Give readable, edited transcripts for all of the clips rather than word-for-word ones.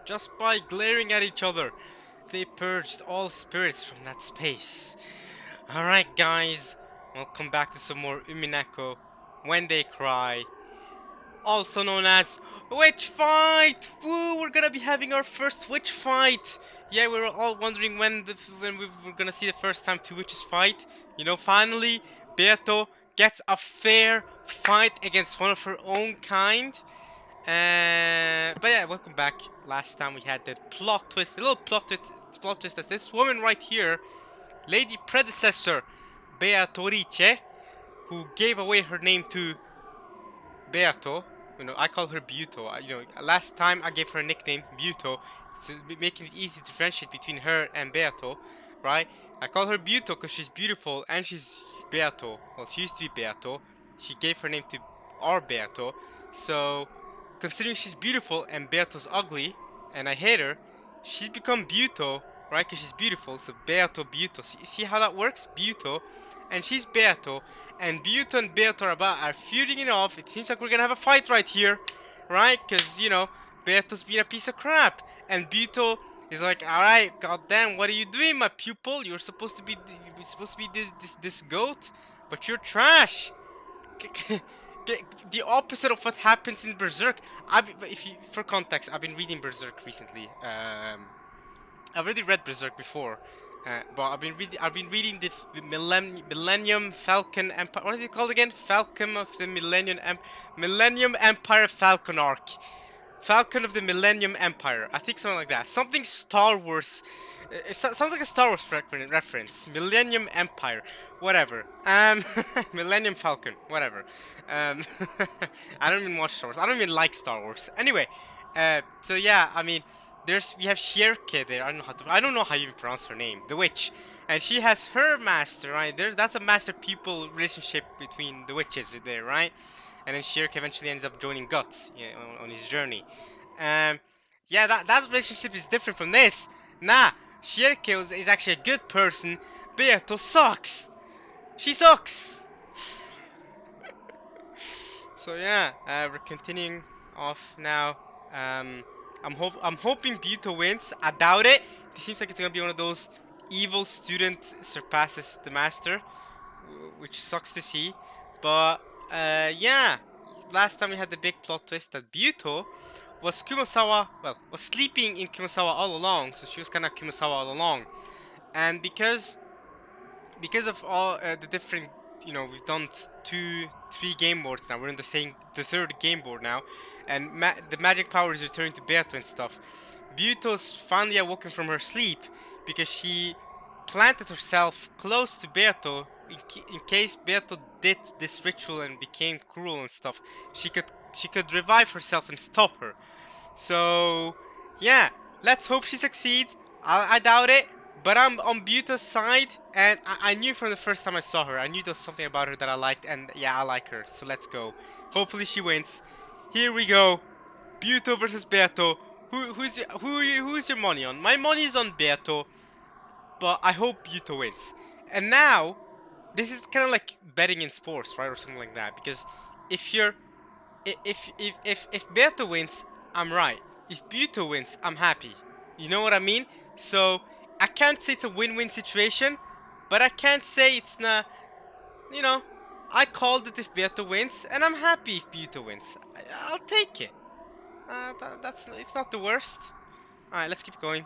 Just by glaring at each other, they purged all spirits from that space. Alright guys, welcome back to some more Umineko, When They Cry, also known as Witch Fight! Woo! We're gonna be having our first witch fight! Yeah, we were all wondering when we were gonna see the first time two witches fight. You know, finally, Beato gets a fair fight against one of her own kind. But yeah, welcome back. Last time we had the plot twist, a little plot twist that this woman right here, Lady Predecessor Beatrice, who gave away her name to Beato. You know, I call her Buto. Last time I gave her a nickname, Buto, making it easy to differentiate between her and Beato, right? I call her Buto because she's beautiful and she's Beato. Well, she used to be Beato. She gave her name to our Beato. So, considering she's beautiful and Beato's ugly, and I hate her, she's become Buto, right? Because she's beautiful. So Beato, Buto. See how that works? Buto. And she's Beato, and Buto and Beato are feuding it off. It seems like we're gonna have a fight right here, right? Because, you know, Beato's being a piece of crap, and Buto is like, alright, goddamn, what are you doing, my pupil? You're supposed to be this goat, but you're trash. The opposite of what happens in Berserk. For context, I've been reading Berserk recently. I've already read Berserk before, but I've been reading the Millennium Falcon Empire. What is it called again? Falcon of the Millennium Empire Falcon arc. Falcon of the Millennium Empire. I think something like that. Something Star Wars. It sounds like a Star Wars reference. Millennium Empire. Whatever. Millennium Falcon. Whatever. I don't even watch Star Wars. I don't even like Star Wars. Anyway. So yeah, I mean, we have Shirke there. I don't know how you even pronounce her name. The witch, and she has her master, right? That's a master-pupil relationship between the witches there, right? And then Shirke eventually ends up joining Guts, yeah, on his journey. Yeah, that relationship is different from this. Nah, Shirke is actually a good person. Beato sucks. She sucks. So yeah, we're continuing off now. I'm hoping Buto wins. I doubt it. It seems like it's gonna be one of those evil student surpasses the master, which sucks to see. But yeah, last time we had the big plot twist that Buto was was sleeping in Kumasawa all along, so she was kind of Kumasawa all along. And because of all the different, we've done 3 game boards now. We're in the third game board now, and the magic power is returning to Beato and stuff. Buto's finally awoken from her sleep because she planted herself close to Beato in case Beato did this ritual and became cruel and stuff. She could revive herself and stop her. So yeah, let's hope she succeeds. I doubt it, but I'm on Buto's side, and I knew from the first time I saw her, I knew there was something about her that I liked, and yeah, I like her. So let's go. Hopefully she wins. Here we go. Buto versus Beato. Who's your money on? My money is on Beato, but I hope Buto wins. And now, this is kind of like betting in sports, right, or something like that. Because if Beato wins, I'm right. If Buto wins, I'm happy. You know what I mean? So I can't say it's a win-win situation, but I can't say it's not. You know, I called it if Beato wins, and I'm happy if Buto wins. I'll take it. It's not the worst. Alright, let's keep going.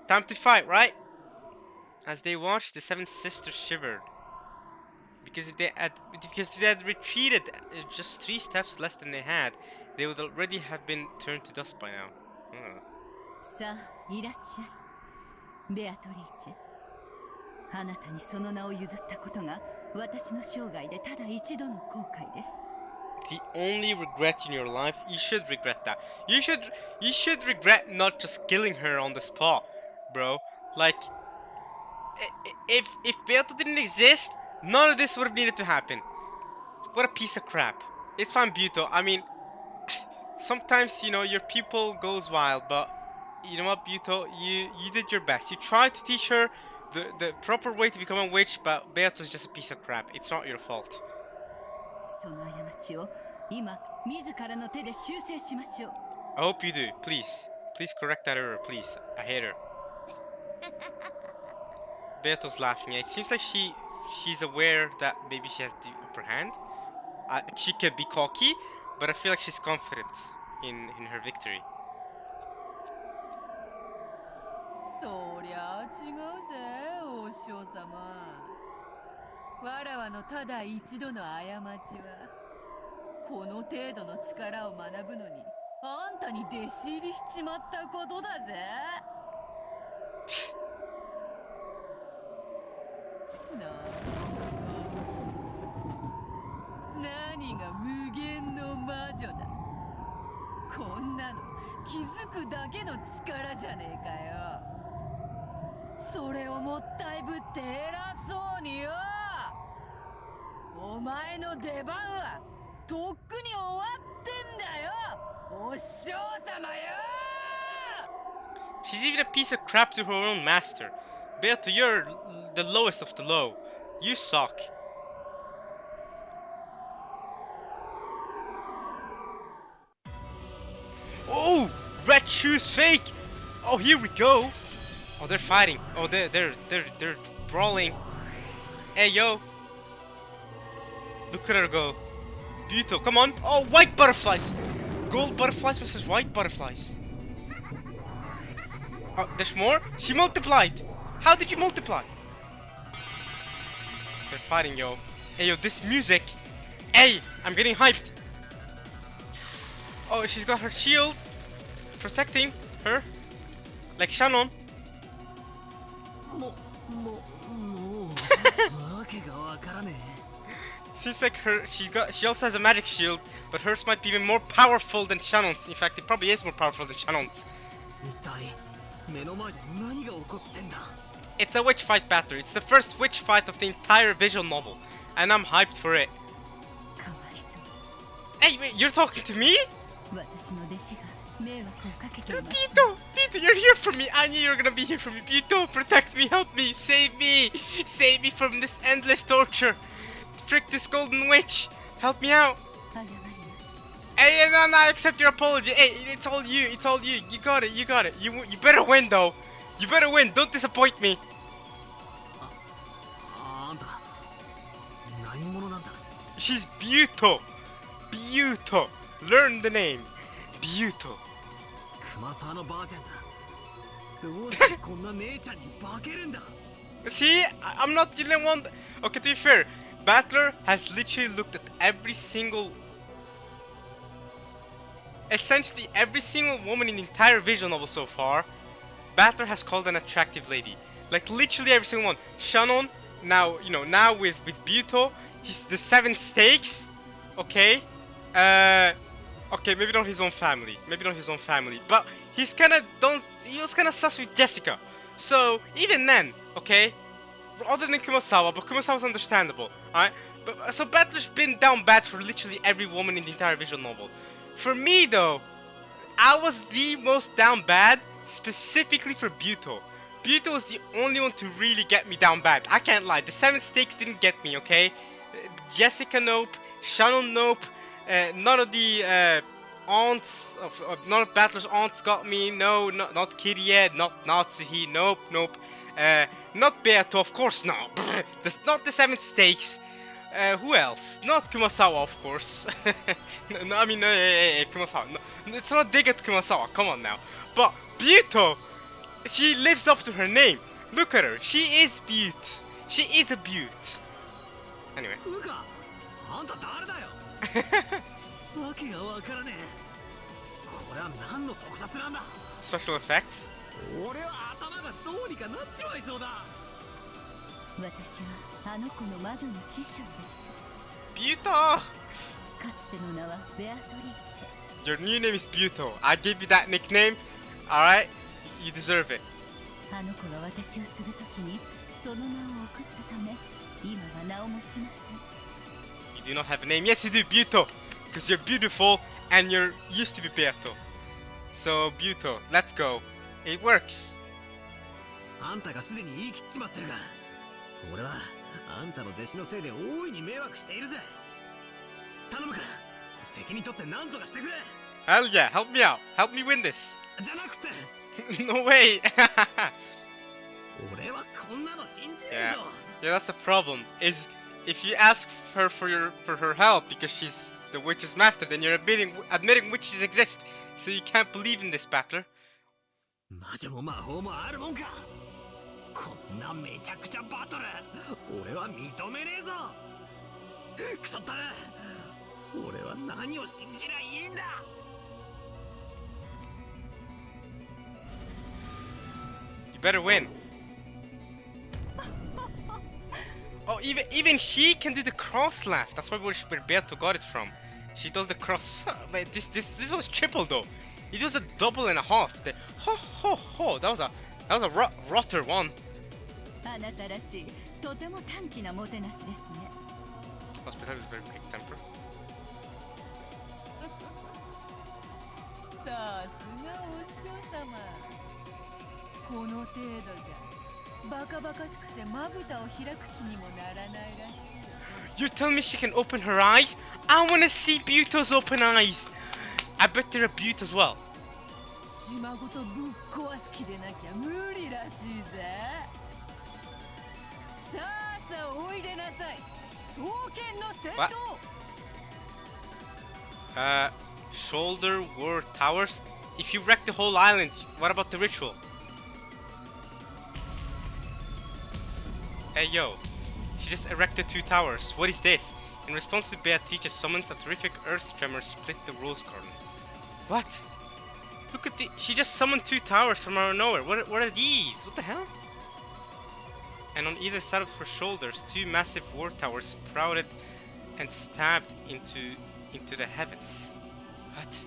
Time to fight, right? As they watched, the 7 sisters shivered. Because they had retreated just 3 steps less than they had, they would already have been turned to dust by now. Sa, いらっしゃい。ベアトリーチェ。あなたにその名を譲ったことが私の生涯でただ一度の後悔です。The only regret in your life, you should regret that. You should regret not just killing her on the spot, bro. Like, if Beato didn't exist, none of this would have needed to happen. What a piece of crap. It's fine, Buto. I mean, sometimes, your pupil goes wild, but you know what, Buto? You did your best. You tried to teach her the proper way to become a witch, but Beato's just a piece of crap. It's not your fault. その過ちを今自らの手で修正しましょう。I hope you do. Please. Please correct that error, please. I hate her. Beato's laughing. It seems like she's aware that maybe she has the upper hand. She could be cocky, but I feel like she's confident in her victory. そりゃあ違うぜお師匠様。わらわのただ一度の過ちはこの程度の力を学ぶのにあんたに弟子入りしちまったことだぜ。何が無限の魔女だ。こんなの気づくだけの力じゃねえかよ。それをもったいぶって偉そうによ。お前の出番はとっくに終わってんだよお師匠様よ。 She's even a piece of crap to her own master. Beato, you're the lowest of the low. You suck. Oh, red shoes fake. Oh, here we go. Oh, they're fighting. Oh, they're brawling. Hey, yo. Look at her go. Beautiful. Come on. Oh, white butterflies. Gold butterflies versus white butterflies. Oh, there's more? She multiplied. How did you multiply? They're fighting, yo. Hey, yo, this music. Hey, I'm getting hyped. Oh, she's got her shield protecting her, like Shannon. Seems like she also has a magic shield, but hers might be even more powerful than Shannon's. In fact, it probably is more powerful than Shannon's. It's a witch fight battle. It's the first witch fight of the entire visual novel, and I'm hyped for it. Hey, wait, you're talking to me? Pito, you're here for me. I knew you were gonna be here for me. Pito, protect me, help me, save me from this endless torture. Frick this golden witch, help me out. Hey, no, I accept your apology. Hey, it's all you. You got it. You better win though. You better win. Don't disappoint me. She's Buto. Learn the name. Buto. See, I'm not the only one. Okay, to be fair, Battler has literally looked at essentially every single woman in the entire visual novel so far. Battler has called an attractive lady, like literally every single one. Shannon, now with Buto, he's the 7 stakes. Okay, okay, maybe not his own family, but he was kind of sus with Jessica. So even then, okay, other than Kumasawa, but Kumasawa's understandable, alright? But so Battler's been down bad for literally every woman in the entire visual novel. For me though, I was the most down bad specifically for Buto. Buto was the only one to really get me down bad. I can't lie, the 7 stakes didn't get me, okay? Jessica nope, Shannon nope, none of the aunts none of Battler's aunts got me. No, not Kirie, not Natsuhi, nope. Not Beato, of course not. Not the 7 stakes. Who else? Not Kumasawa, of course. No, I mean, Kumasawa. No, it's not dig at Kumasawa, come on now. But Buto, she lives up to her name. Look at her, she is Butte. She is a Butte. Anyway. Special effects? Buto! Your new name is Buto. I gave you that nickname. Alright? You deserve it. You do not have a name. Yes, you do, Buto. Because you're beautiful and you're used to be Beato. So, Buto, let's go. It works. Hell yeah, help me out. Help me win this. じゃなくて No way. 俺はこんなの信じね Yeah. えぞ Yeah, that's the problem. Is if you ask her for her help because she's the witch's master, then you're admitting witches exist. So you can't believe in this battler. 魔女も魔法もあるもんかこんなめちゃくちゃバトル俺は認めねえぞくそったな俺は何を信じりゃいいんだ You better win. Oh, even she can do the cross laugh. That's where Beato got it from. She does the cross. But this was triple though. It was a double and a half. The ho ho ho. That was a rotter one. あなたらしいとても短気なもてなしですね Hospital is very quick temper. さすがお師匠様この程度じゃバカバカしくてまぶたを開く気にもならないらしい You're telling me she can open her eyes? I wanna see Buto's open eyes. I bet they're a Butte as well. 島ごとぶっ壊す気でなきゃ無理らしいぜさあさあおいでなさい双剣の戦闘 Shoulder War Towers? If you wreck the whole island, what about the ritual? Hey yo, she just erected 2 towers. What is this? In response to Beatrice's summons, a terrific earth tremor split the rose garden. What? Look at she just summoned 2 towers from out of nowhere. What are these? What the hell? And on either side of her shoulders, 2 massive war towers sprouted and stabbed into the heavens. What?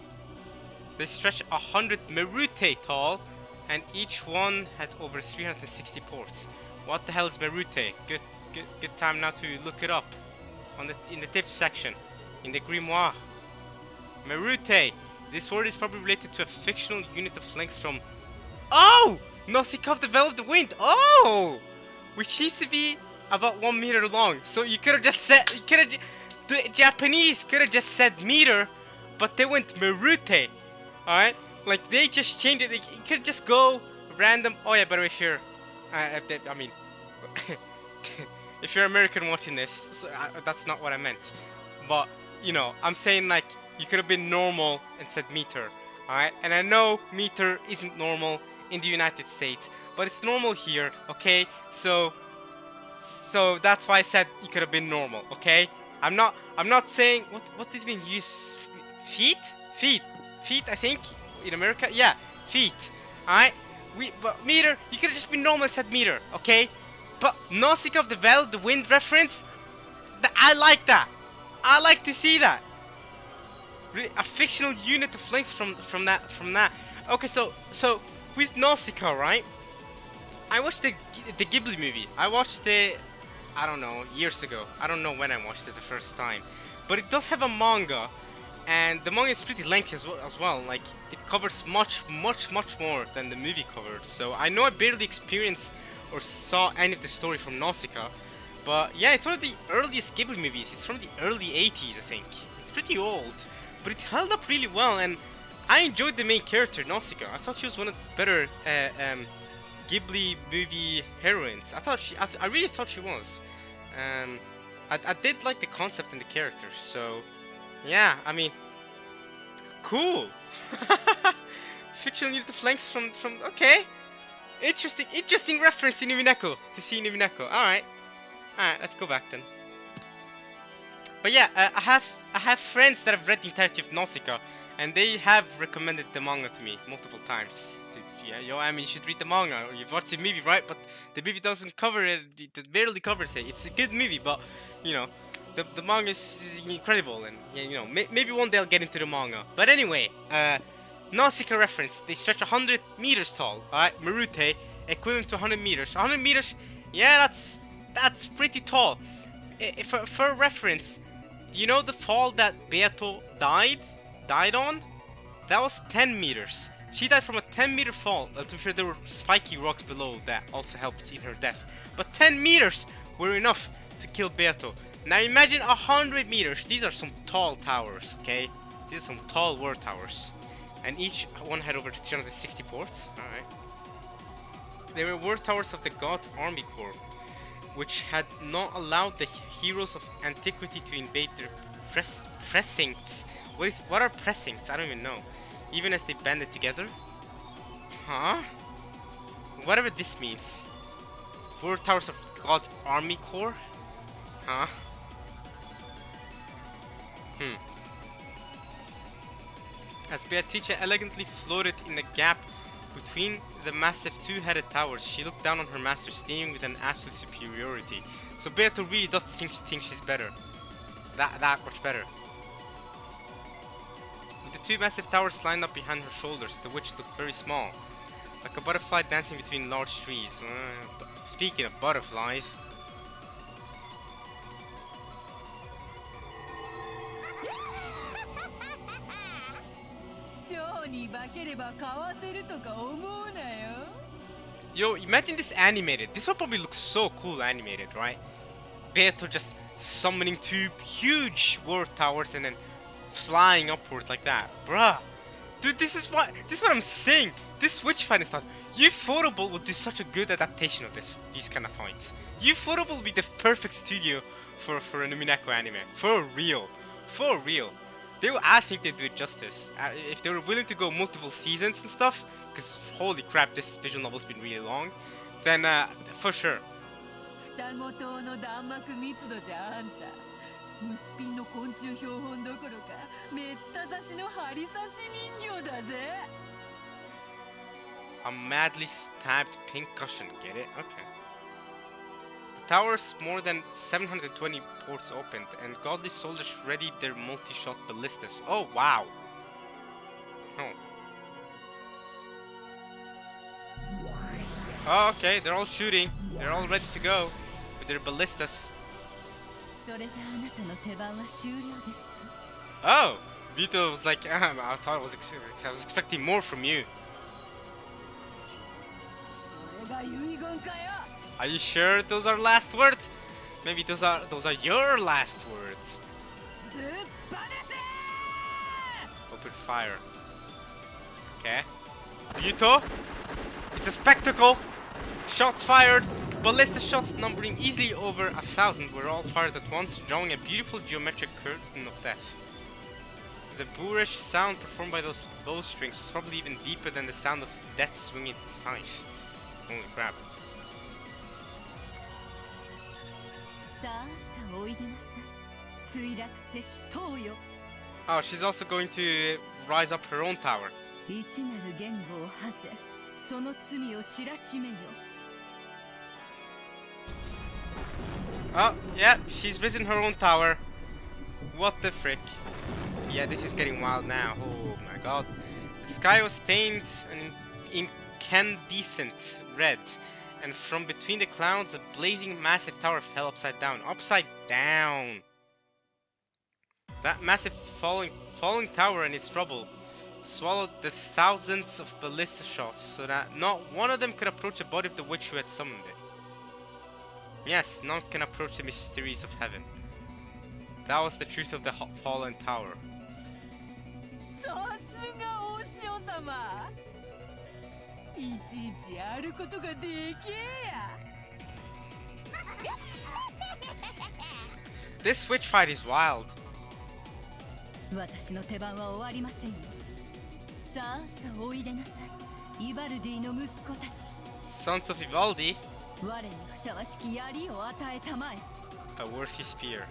They stretch 100 Merute tall, and each one had over 360 ports. What the hell is Merute? Good time now to look it up in the tips section, in the grimoire. Merute. This word is probably related to a fictional unit of length from. Oh, Nausicaa, the Veil of the Wind. Oh, which seems to be about 1 meter long. So you could have just said, the Japanese could have just said meter, but they went Merute. All right, like they just changed it. It could just go random. Oh yeah, by the way, if you're, I mean, if you're American watching this, so, that's not what I meant. But you know, I'm saying like you could have been normal and said meter. All right, and I know meter isn't normal in the United States, but it's normal here. Okay, so that's why I said you could have been normal. Okay, I'm not saying what did we use? Feet. I think in America, yeah, feet. All right, but meter, you could have just been normal and said meter. Okay, but Nausicaa of the Veil of the Wind reference, I like that. I like to see that. A fictional unit of length from that. Okay, so with Nausicaa, right? I watched the Ghibli movie. I watched it, I don't know, years ago. I don't know when I watched it the first time, but it does have a manga, and the manga is pretty lengthy as well. Like it covers much more than the movie covered. So I know I barely experienced or saw any of the story from Nausicaa, but yeah, it's one of the earliest Ghibli movies. It's from the early 80s, I think. It's pretty old, but it held up really well, and I enjoyed the main character, Nausicaa. I thought she was one of the better Ghibli movie heroines. I really thought she was. I did like the concept and the characters. So, yeah, I mean, cool. Fictional unit of length from okay, interesting reference in Umineko to see in Umineko. All right, let's go back then. But yeah, I have friends that have read the entirety of Nausicaa, and they have recommended the manga to me multiple times. Yeah, I mean, you should read the manga. You've watched the movie, right? But the movie doesn't cover it. It barely covers it. It's a good movie, but you know, the manga is incredible, and you know, maybe one day I'll get into the manga. But anyway, Nausicaa reference. They stretch 100 meters tall. All right, Merute, equivalent to 100 meters. 100 meters. Yeah, that's pretty tall. For reference, you know the fall that Beato died on? That was 10 meters. She died from a 10-meter fall. To be sure, there were spiky rocks below that also helped in her death. But 10 meters were enough to kill Beato. Now imagine 100 meters. These are some tall towers, okay? These are some tall war towers. And each one had over 360 ports. Alright. They were war towers of the gods' army corps, which had not allowed the heroes of antiquity to invade their precincts. What are precincts? I don't even know. Even as they banded together? Huh? Whatever this means. War towers of God's army corps? Huh? As Beatrice elegantly floated in the gap between the massive two-headed towers, she looked down on her master, steaming with an absolute superiority. So Beatrice really does think she's better. That much better. With the two massive towers lined up behind her shoulders, the witch looked very small, like a butterfly dancing between large trees. Speaking of butterflies... Yo, imagine this animated. This one probably looks so cool animated, right? Beto just summoning two huge war towers and then flying upward like that. Bruh. Dude, this is what I'm saying. This witch fight stuff. Ufotable would do such a good adaptation of these kind of fights. Ufotable would be the perfect studio for an Umineko anime. For real. For real. I think they do it justice. If they were willing to go multiple seasons and stuff, because holy crap, this visual novel's been really long, then for sure. A madly stabbed pink cushion, get it? Okay. The tower's more than 720 ports opened, and godly soldiers readied their multi-shot ballistas. Oh, wow! Oh, okay, they're all shooting. They're all ready to go with their ballistas. Oh! Vito was like, I was expecting more from you. Are you sure those are last words? Maybe those are your last words. Open fire. Okay. Vito, it's a spectacle. Shots fired. Ballista shots numbering easily over 1,000 were all fired at once, drawing a beautiful geometric curtain of death. The boorish sound performed by those bowstrings was probably even deeper than the sound of death swinging its scythe. Holy crap. Oh, she's also going to rise up her own tower. Oh, yeah, she's risen her own tower. What the frick? Yeah, this is getting wild now. Oh my god. The sky was stained an incandescent red, and from between the clouds, a blazing massive tower fell upside down. Upside down! That massive falling tower and its rubble swallowed the thousands of ballista shots, so that not one of them could approach the body of the witch who had summoned it. Yes, none can approach the mysteries of heaven. That was the truth of the fallen tower. This witch fight is wild. Sons of Vivaldi. A worthy spear.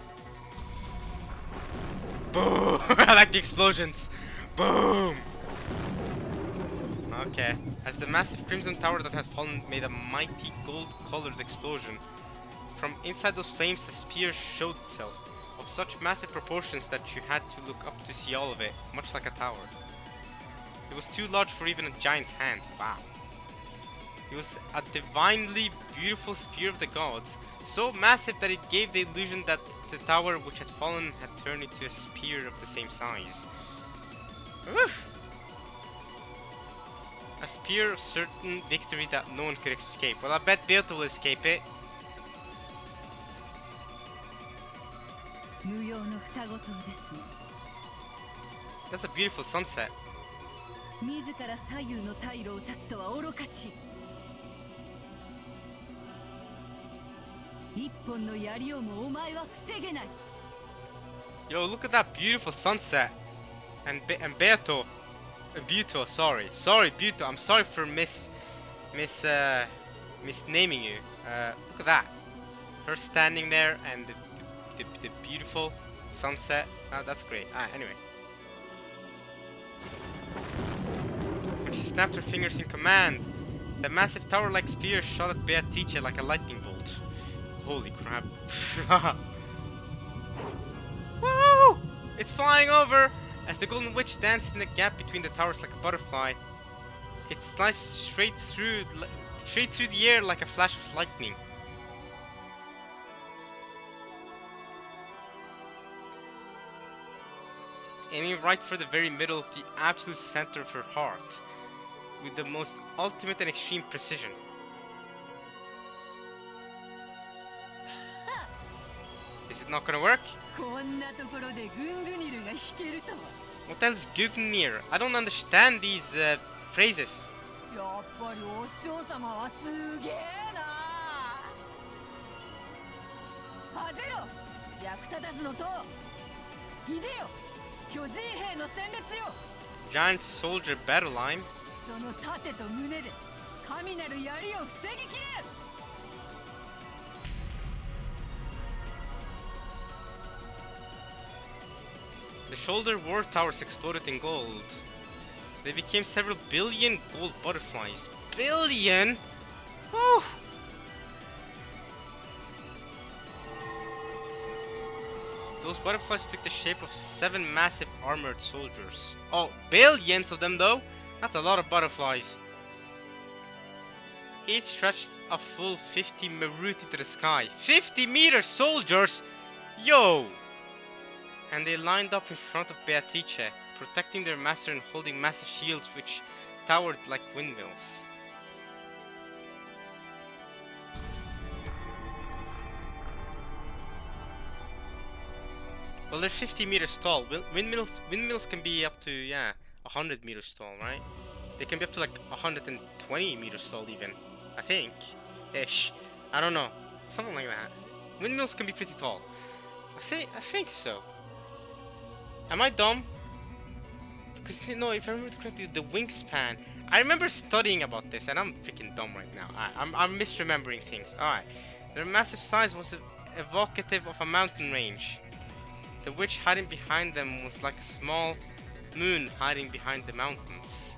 Boom! I like the explosions. Boom! Okay. As the massive crimson tower that had fallen made a mighty gold-colored explosion, from inside those flames the spear showed itself, of such massive proportions that you had to look up to see all of it, much like a tower. It was too large for even a giant's hand. Wow. It was a divinely beautiful spear of the gods, so massive that it gave the illusion that the tower which had fallen had turned into a spear of the same size. Oof. A spear of certain victory that no one could escape. Well, I bet Beato will escape it. That's a beautiful sunset. 自ら左右の退路を断つとは愚かしい。一本の槍をもお前は防げない。 Yo, look at that beautiful sunset. And Beto, sorry, Buto. I'm sorry for misnaming you. Look at that. Her standing there and the beautiful sunset. That's great. Anyway. She snapped her fingers in command. The massive tower-like spear shot at Beatrice like a lightning bolt. Holy crap. Woo! It's flying over! As the Golden Witch danced in the gap between the towers like a butterfly. It sliced straight through the air like a flash of lightning. Aiming right for the very middle of the absolute center of her heart, with the most ultimate and extreme precision. Is it not gonna work? What the hell is Gugnir? I don't understand these phrases. Giant soldier battle line. The shoulder war towers exploded in gold. They became several billion gold butterflies. Billion? Woo! Those butterflies took the shape of 7 massive armored soldiers. Oh, billions of them though? That's a lot of butterflies. Each stretched a full 50 meruti to the sky. 50-meter soldiers? Yo! And they lined up in front of Beatrice, protecting their master and holding massive shields which towered like windmills. Well, they're 50 meters tall. Windmills can be up to, 100 meters tall, right? They can be up to like 120 meters tall even, I think. Ish. I don't know. Something like that. Windmills can be pretty tall. I think so. Am I dumb? Because, no, if I remember correctly, the wingspan. I remember studying about this, and I'm freaking dumb right now. I'm misremembering things. Alright. Their massive size was evocative of a mountain range. The witch hiding behind them was like a small moon hiding behind the mountains.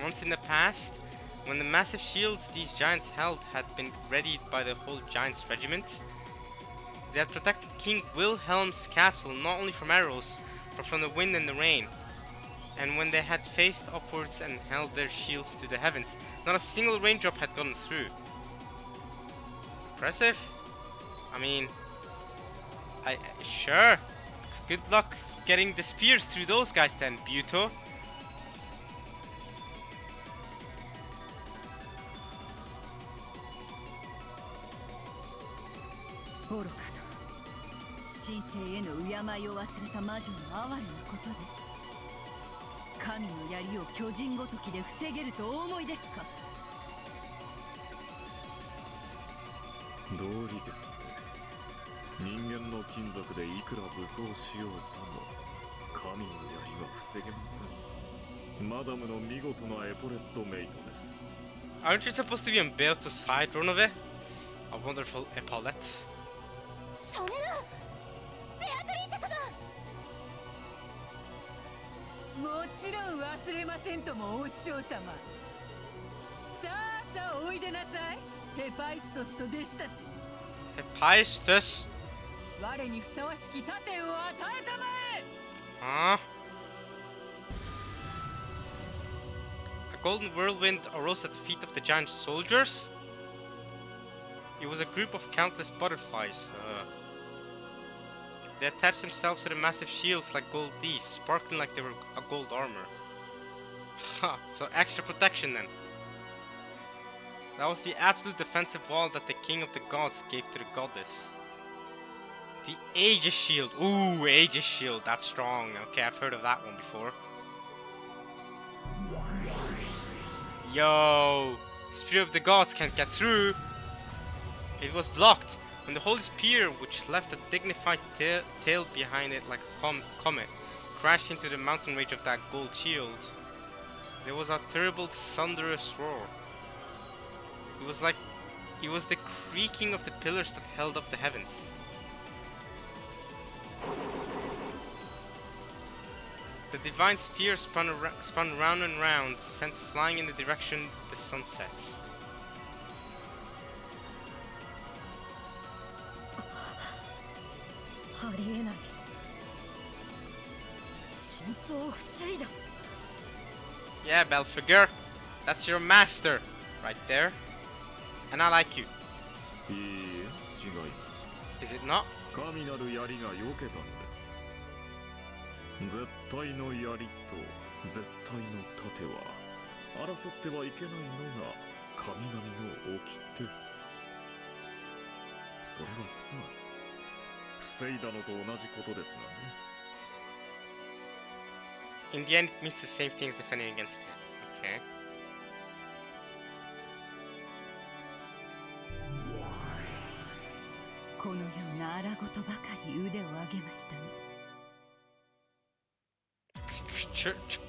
Once in the past, when the massive shields these giants held had been readied by the whole giants regiment, they had protected King Wilhelm's castle not only from arrows, but from the wind and the rain. And when they had faced upwards and held their shields to the heavens, not a single raindrop had gone through. Impressive. I mean, sure. Good luck getting the spears through those guys then, Buto. Aren't you supposed to be on Beoto's side, Ronove? A wonderful epaulette. Hephaestus? Huh? A golden whirlwind arose at the feet of the giant soldiers? It was a group of countless butterflies. They attached themselves to the massive shields like gold leaves, sparkling like they were a gold armor. Ha, so extra protection then. That was the absolute defensive wall that the king of the gods gave to the goddess. The Aegis Shield. Ooh, Aegis Shield. That's strong. Okay, I've heard of that one before. Yo! Spear of the gods can't get through. It was blocked. When the holy spear, which left a dignified tail behind it like a comet, crashed into the mountain range of that gold shield, there was a terrible thunderous roar. It was the creaking of the pillars that held up the heavens. The divine spear spun round and round, sent flying in the direction the sun sets. Yeah, Belphegor, that's your master, right there. And I like you. Is it not? 神なる槍が避けたのです。絶対の槍と絶対の盾は争ってはいけないのが神々の掟。それはつまり防いだのと同じことですがね。In the end, it means the same thing as defending against it. Okay.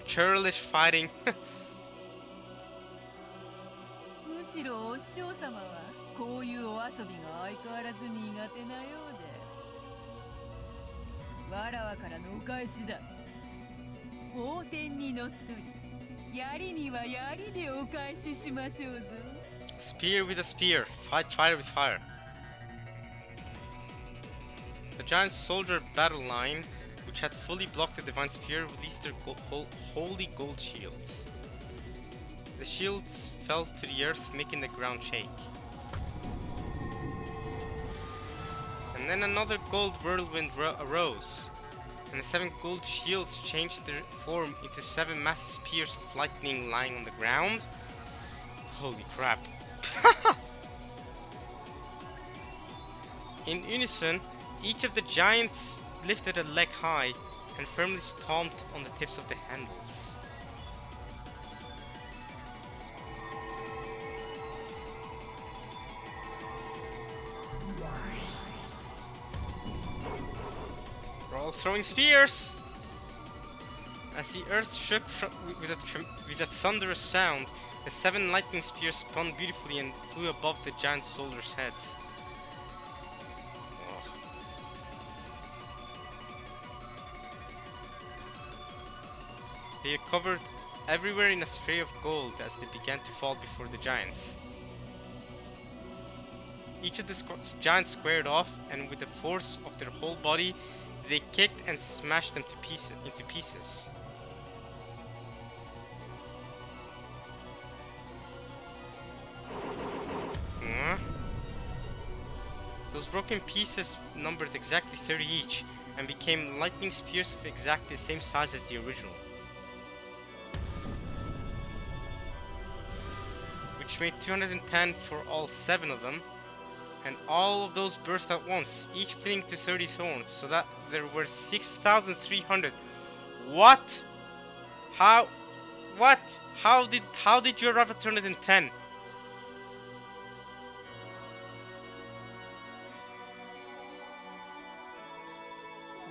Churlish fighting. むしろお師匠様はこういうお遊びが相変わらず苦手なようで、わらわからのお返しだ。宝天にのっとり、槍には槍でお返ししましょうぞ。Spear with a spear, fight fire with fire. The giant soldier battle line, which had fully blocked the divine spear, released their holy gold shields. The shields fell to the earth, making the ground shake. And then another gold whirlwind arose, and the 7 gold shields changed their form into 7 massive spears of lightning lying on the ground. Holy crap. In unison, each of the giants lifted a leg high and firmly stomped on the tips of the handles. They're all throwing spears! As the earth shook with a thunderous sound, the 7 lightning spears spun beautifully and flew above the giant soldiers' heads. They covered everywhere in a spray of gold as they began to fall before the giants. Each of the giants squared off, and with the force of their whole body, they kicked and smashed them into pieces. Those broken pieces numbered exactly 30 each, and became lightning spears of exactly the same size as the original. Which made 210 for all 7 of them, and all of those burst at once, each bleeding to 30 thorns, so that there were 6,300. What? How? What? How did you arrive at 210?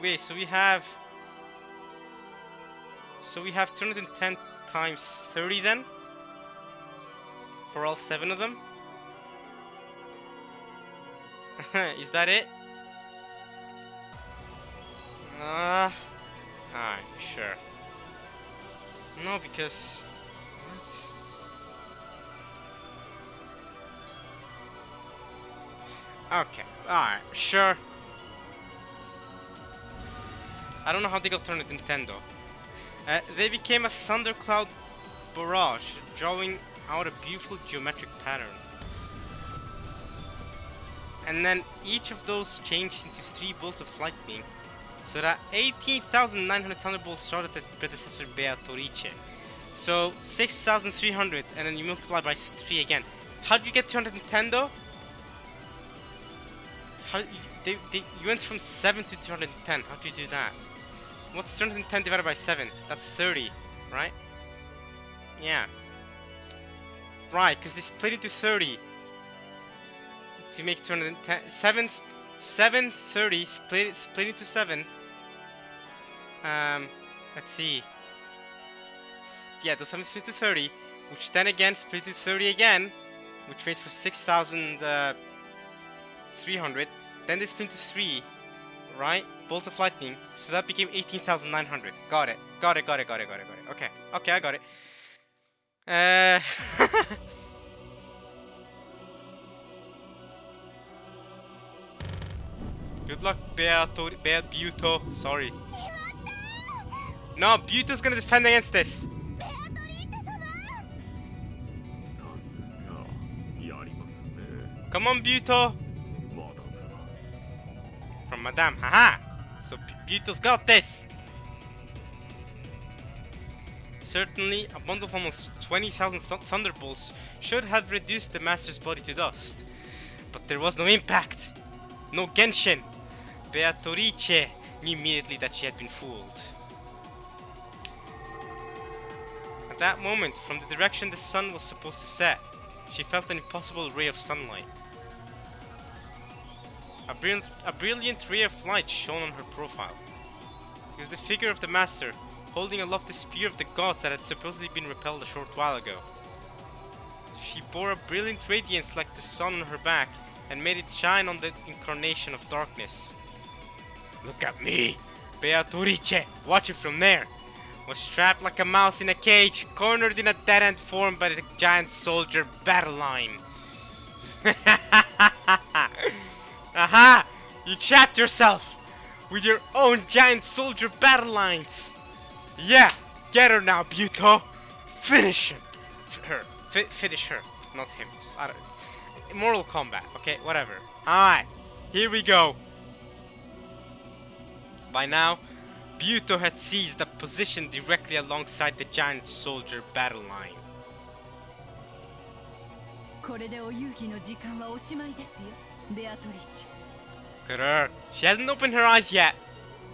Wait, so we have 210 times 30 then? For all 7 of them? Is that it? Alright, sure. No, because... What? Okay, alright, sure. I don't know how they got turned into Nintendo. They became a thundercloud barrage, drawing out a beautiful geometric pattern. And then each of those changed into 3 bolts of lightning, so that 18,900 thunderbolts shot at the predecessor Beatrice. So 6,300, and then you multiply by 3 again. How did you get 210 though? How you went from 7 to 210. How do you do that? What's 210 divided by 7? That's 30, right? Yeah. Right, because they split into 30 to make 210. 730 split into 7. Let's see. Yeah, those 7 split to 30, which then again split to 30 again, which made for 6,300. Then they split to 3, right? Bolt of lightning. So that became 18,900. Got it. Okay, I got it. Good luck, Buto. Sorry. No, Buto's gonna defend against this. さすがやりますね Come on, Buto. マダム From Madame. Haha. So Buto's got this. Certainly, a bundle of almost 20,000 thunderbolts should have reduced the master's body to dust. But there was no impact. No Genshin. Beatrice knew immediately that she had been fooled. At that moment, from the direction the sun was supposed to set, she felt an impossible ray of sunlight. A brilliant ray of light shone on her profile. It was the figure of the master, holding aloft the spear of the gods that had supposedly been repelled a short while ago. She bore a brilliant radiance like the sun on her back, and made it shine on the incarnation of darkness. Look at me! Beatrice, watch it from there! Was trapped like a mouse in a cage, cornered in a dead end formed by the giant soldier battle line. Aha! You trapped yourself with your own giant soldier battle lines. Yeah, get her now, Buto. Finish him. Finish her, not him. Just, I don't, Mortal Kombat. Okay, whatever. All right, here we go. By now, Buto had seized a position directly alongside the giant soldier battle line. これでお勇気の時間はおしまいですよ、ベアトリーチェ。 Look at her. She hasn't opened her eyes yet.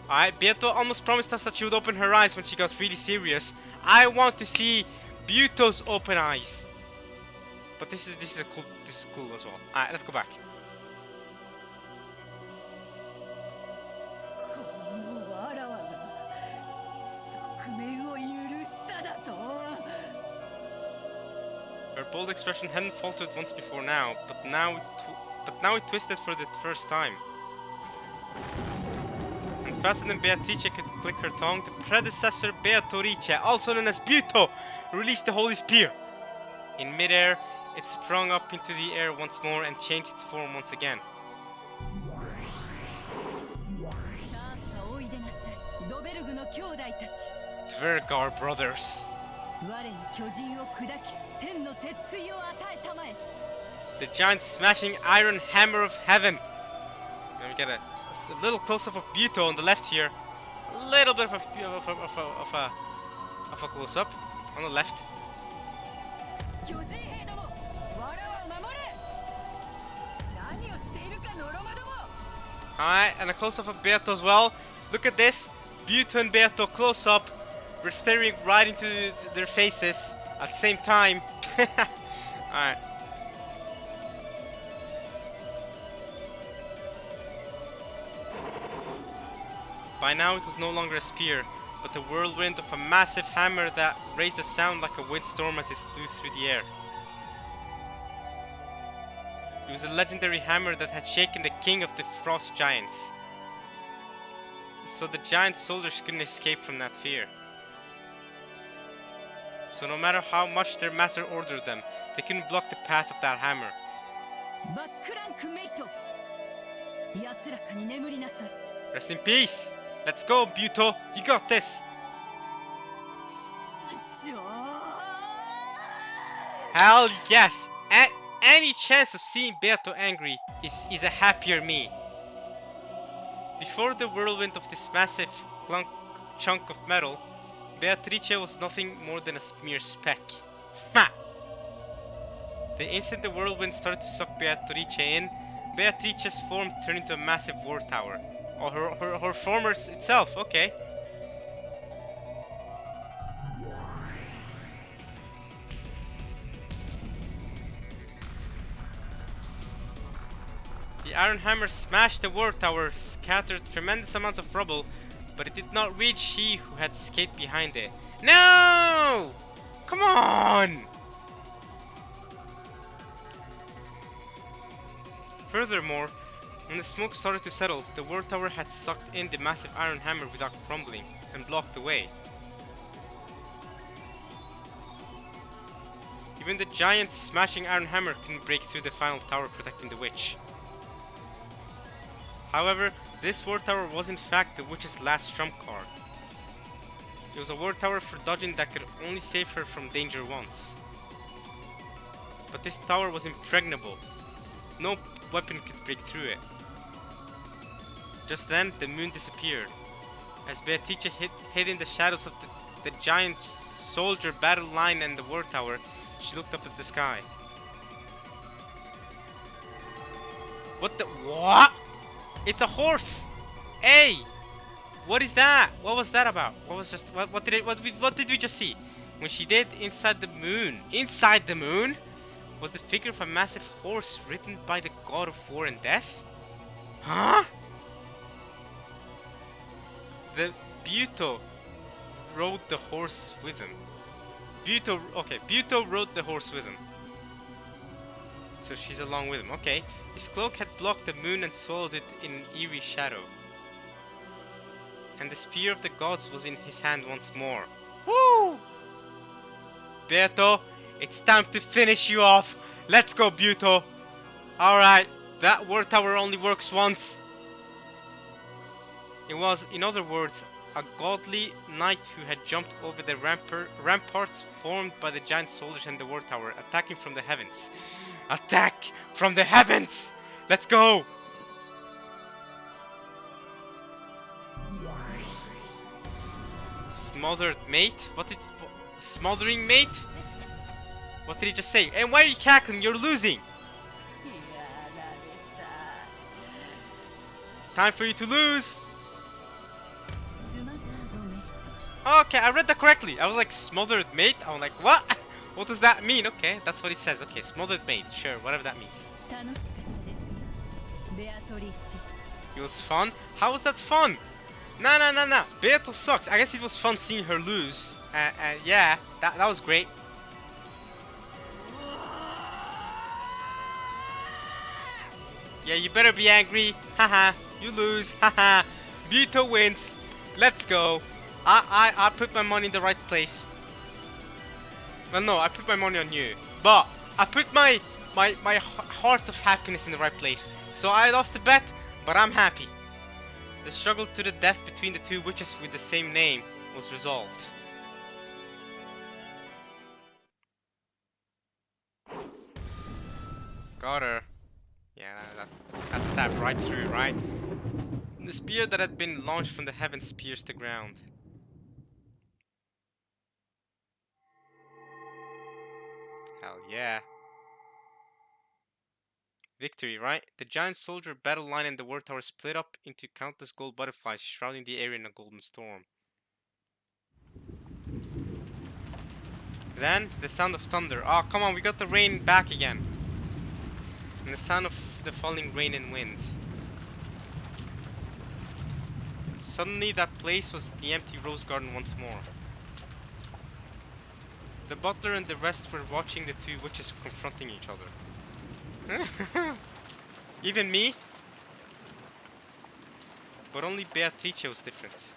Alright, Buto almost promised us that she would open her eyes when she got really serious. I want to see Buto's open eyes. But this is cool as well. Alright, let's go back. Her bold expression hadn't faltered once before now, but now it twisted for the first time. And faster than Beatrice could click her tongue, the predecessor Beatrice, also known as Buto, released the holy spear. In midair, it sprung up into the air once more and changed its form once again. Dvergar brothers. The giant smashing iron hammer of heaven. Let me get a little close-up of Buto on the left here. A little bit of a close-up on the left. Alright, and a close-up of Beato as well. Look at this. Buto and Beato close-up. We're staring right into their faces at the same time. Alright. By now it was no longer a spear, but the whirlwind of a massive hammer that raised a sound like a windstorm as it flew through the air. It was a legendary hammer that had shaken the king of the frost giants. So the giant soldiers couldn't escape from that fear. So no matter how much their master ordered them, they couldn't block the path of that hammer. Rest in peace! Let's go, Buto! You got this! Hell yes! Any chance of seeing Beato angry is a happier me. Before the whirlwind of this massive chunk of metal, Beatrice was nothing more than a mere speck. Ha! The instant the whirlwind started to suck Beatrice in, Beatrice's form turned into a massive war tower. Oh, her form itself, okay. The iron hammer smashed the war tower, scattered tremendous amounts of rubble, but it did not reach she who had escaped behind it. No! Come on! Furthermore, when the smoke started to settle, the war tower had sucked in the massive iron hammer without crumbling and blocked the way. Even the giant smashing iron hammer couldn't break through the final tower protecting the witch. However, this war tower was in fact the witch's last trump card. It was a war tower for dodging that could only save her from danger once. But this tower was impregnable. No weapon could break through it. Just then, the moon disappeared. As Beatrice hid in the shadows of the giant soldier battle line and the war tower, she looked up at the sky. What the? What? It's a horse! Hey! What is that? What was that about? What was just what did we just see? When she did inside the moon. Inside the moon was the figure of a massive horse ridden by the god of war and death? Huh? The Buto rode the horse with him. Buto rode the horse with him. So she's along with him. Okay. His cloak had blocked the moon and swallowed it in eerie shadow. And the spear of the gods was in his hand once more. Woo! Beto, it's time to finish you off. Let's go, Buto. Alright, that war tower only works once. It was, in other words, a godly knight who had jumped over the ramparts formed by the giant soldiers and the war tower, attacking from the heavens. Attack from the heavens! Let's go! Smothered mate? Smothering mate? What did he just say? And why are you cackling? You're losing! Time for you to lose! Okay, I read that correctly. I was like, smothered mate? I was like, what? What does that mean? Okay, that's what it says. Okay, smothered mate. Sure, whatever that means. It was fun? How was that fun? Nah. Beato sucks. I guess it was fun seeing her lose. Yeah, that was great. Yeah, you better be angry. Haha, you lose. Haha, Beato wins. Let's go. I put my money in the right place. Well, no, I put my money on you. But I put my heart of happiness in the right place. So I lost the bet, but I'm happy. The struggle to the death between the two witches with the same name was resolved. Got her. Yeah, that stabbed right through, right? The spear that had been launched from the heavens pierced the ground. Hell yeah. Victory, right? The giant soldier battle line and the war tower split up into countless gold butterflies shrouding the area in a golden storm. Then, the sound of thunder. Oh, come on, we got the rain back again. And the sound of the falling rain and wind. Suddenly, that place was the empty rose garden once more. The butler and the rest were watching the two witches confronting each other. Even me? But only Beatrice was different.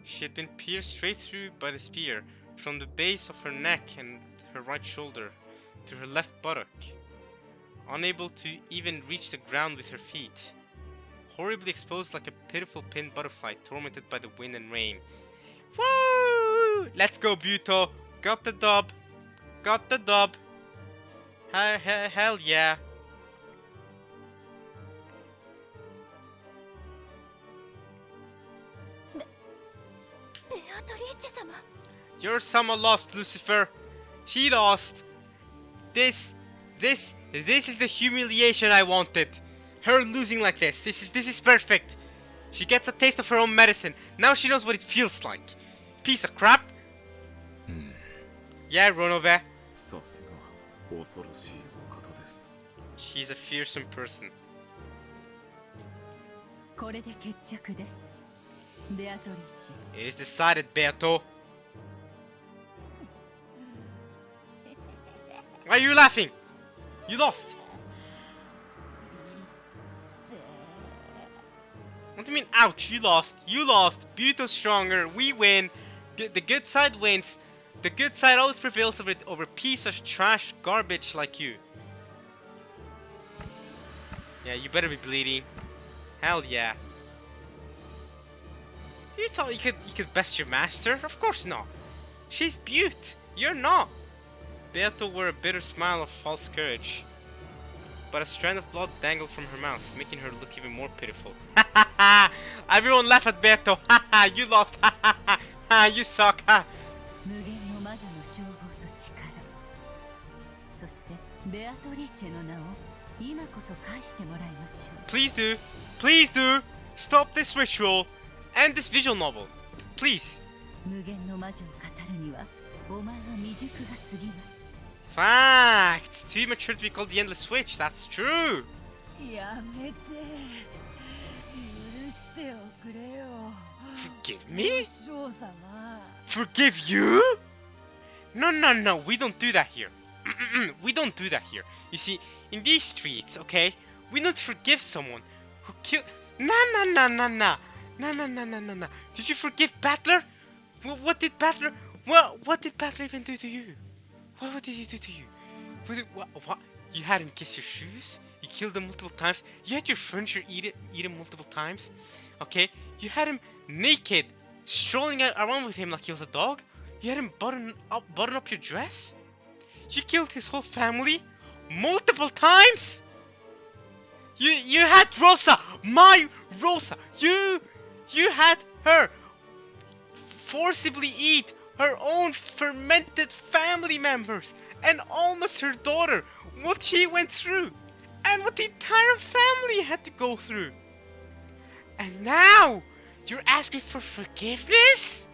She had been pierced straight through by the spear, from the base of her neck and her right shoulder to her left buttock, unable to even reach the ground with her feet. Horribly exposed like a pitiful pinned butterfly tormented by the wind and rain. Woo! Let's go, Buto! Got the dub! Got the dub! Hell yeah! Your Sama lost, Lucifer. She lost. This is the humiliation I wanted. Her losing like this. This is perfect. She gets a taste of her own medicine. Now she knows what it feels like. Piece of crap. Yeah, Ronove. さすが恐ろしいお方です。 She's a fearsome person. これで決着です。ベアトリーチェ。 It is decided, Beato. Why are you laughing? You lost. What do you mean, ouch? You lost. You lost. Beato's stronger. We win. The good side wins. The good side always prevails over piece of trash garbage like you. Yeah, you better be bleeding. Hell yeah. You thought you could best your master? Of course not. She's beaut. You're not. Beato wore a bitter smile of false courage, but a strand of blood dangled from her mouth, making her look even more pitiful. Ha ha ha! Everyone laugh at Beato. Ha ha! You lost. Ha ha ha! You suck. Ha! 無限の魔女の称号と力、そしてベアトリーチェの名を今こそ返してもらいましょう。 Please do. Please do. Stop this ritual. End this visual novel. Please. 無限の魔女を語るにはお前は未熟が過ぎます。 Facts. Too mature to be called the Endless Switch. That's true. やめて、許しておくれよ。 Forgive me? 少様。 Forgive you? No, no, no. We don't do that here. We don't do that here. You see, in these streets, okay, we don't forgive someone who killed. Nah, nah, nah, nah, nah. Nah, nah, nah, nah, nah, nah. Did you forgive Battler? What did Battler? What did Battler even do to you? What did he do to you? What? You had him kiss your shoes? You killed him multiple times? You had your furniture eaten multiple times? Okay? You had him naked, strolling around with him like he was a dog? You had him button up your dress? You killed his whole family? Multiple times? You had Rosa! My Rosa! You had her forcibly eat her own fermented family members and almost her daughter. What he went through and what the entire family had to go through. And now you're asking for forgiveness?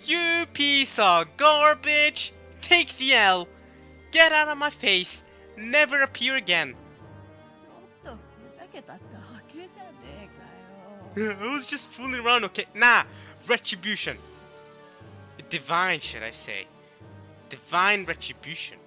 You piece of garbage. Take the L. Get out of my face. Never appear again. ちょっとふざけただけじゃねえかよ。 I was just fooling around, okay? Nah, retribution. Divine, should I say. Divine retribution.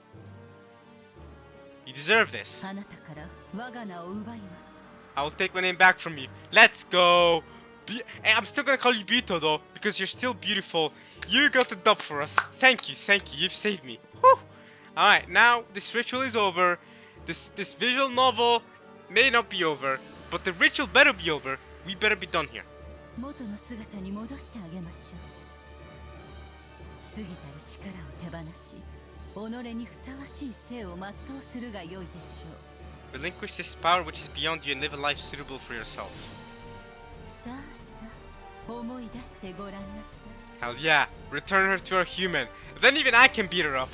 You deserve this. あなたから我が名を奪います。 I will take my name back from you. Let's go. Hey, I'm still gonna call you Bito though, because you're still beautiful. You got the dub for us. Thank you, you've saved me. Whew. Alright, now this ritual is over. This visual novel may not be over, but the ritual better be over. We better be done here. 元の姿に戻してあげましょう。過ぎたる力を手放し、己にふさわしい生を全うするが良いでしょう。 Relinquish this power which is beyond you and live a life suitable for yourself. さあさあ、思い出してごらんなさい。 Hell yeah, return her to a human. Then even I can beat her up.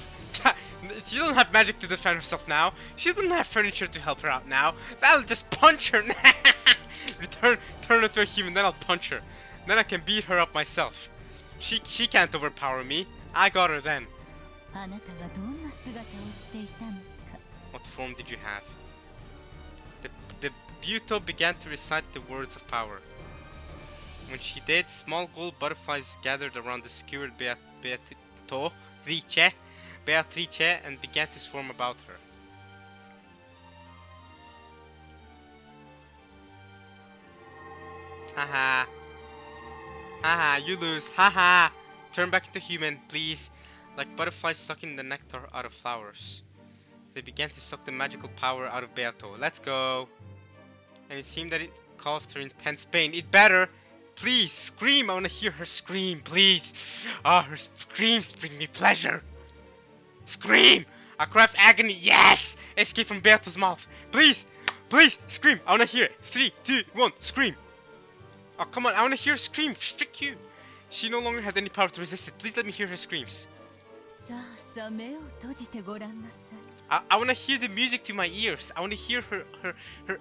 She doesn't have magic to defend herself now. She doesn't have furniture to help her out now. I'll just punch her. Turn her to a human, then I'll punch her. Then I can beat her up myself. She can't overpower me. I got her then. あなたがどんな姿をしていたのか。 What form did you have? The Buto began to recite the words of power. When she did, small gold butterflies gathered around the skewered Beatrice and began to swarm about her. Haha. Haha, you lose. Haha. Turn back into human, please. Like butterflies sucking the nectar out of flowers. They began to suck the magical power out of Beato. Let's go. And it seemed that it caused her intense pain. It better. Please, scream. I want to hear her scream, please. Ah, her screams bring me pleasure. Scream! A cry of agony. Yes! Escape from Beato's mouth. Please, please, scream. I want to hear it. 3, 2, 1, scream. Oh, come on. I want to hear her scream. Frick you. She no longer had any power to resist it. Please let me hear her screams. さあさあ目を閉じてごらんなさい。 I want to hear the music to my ears. I want to hear her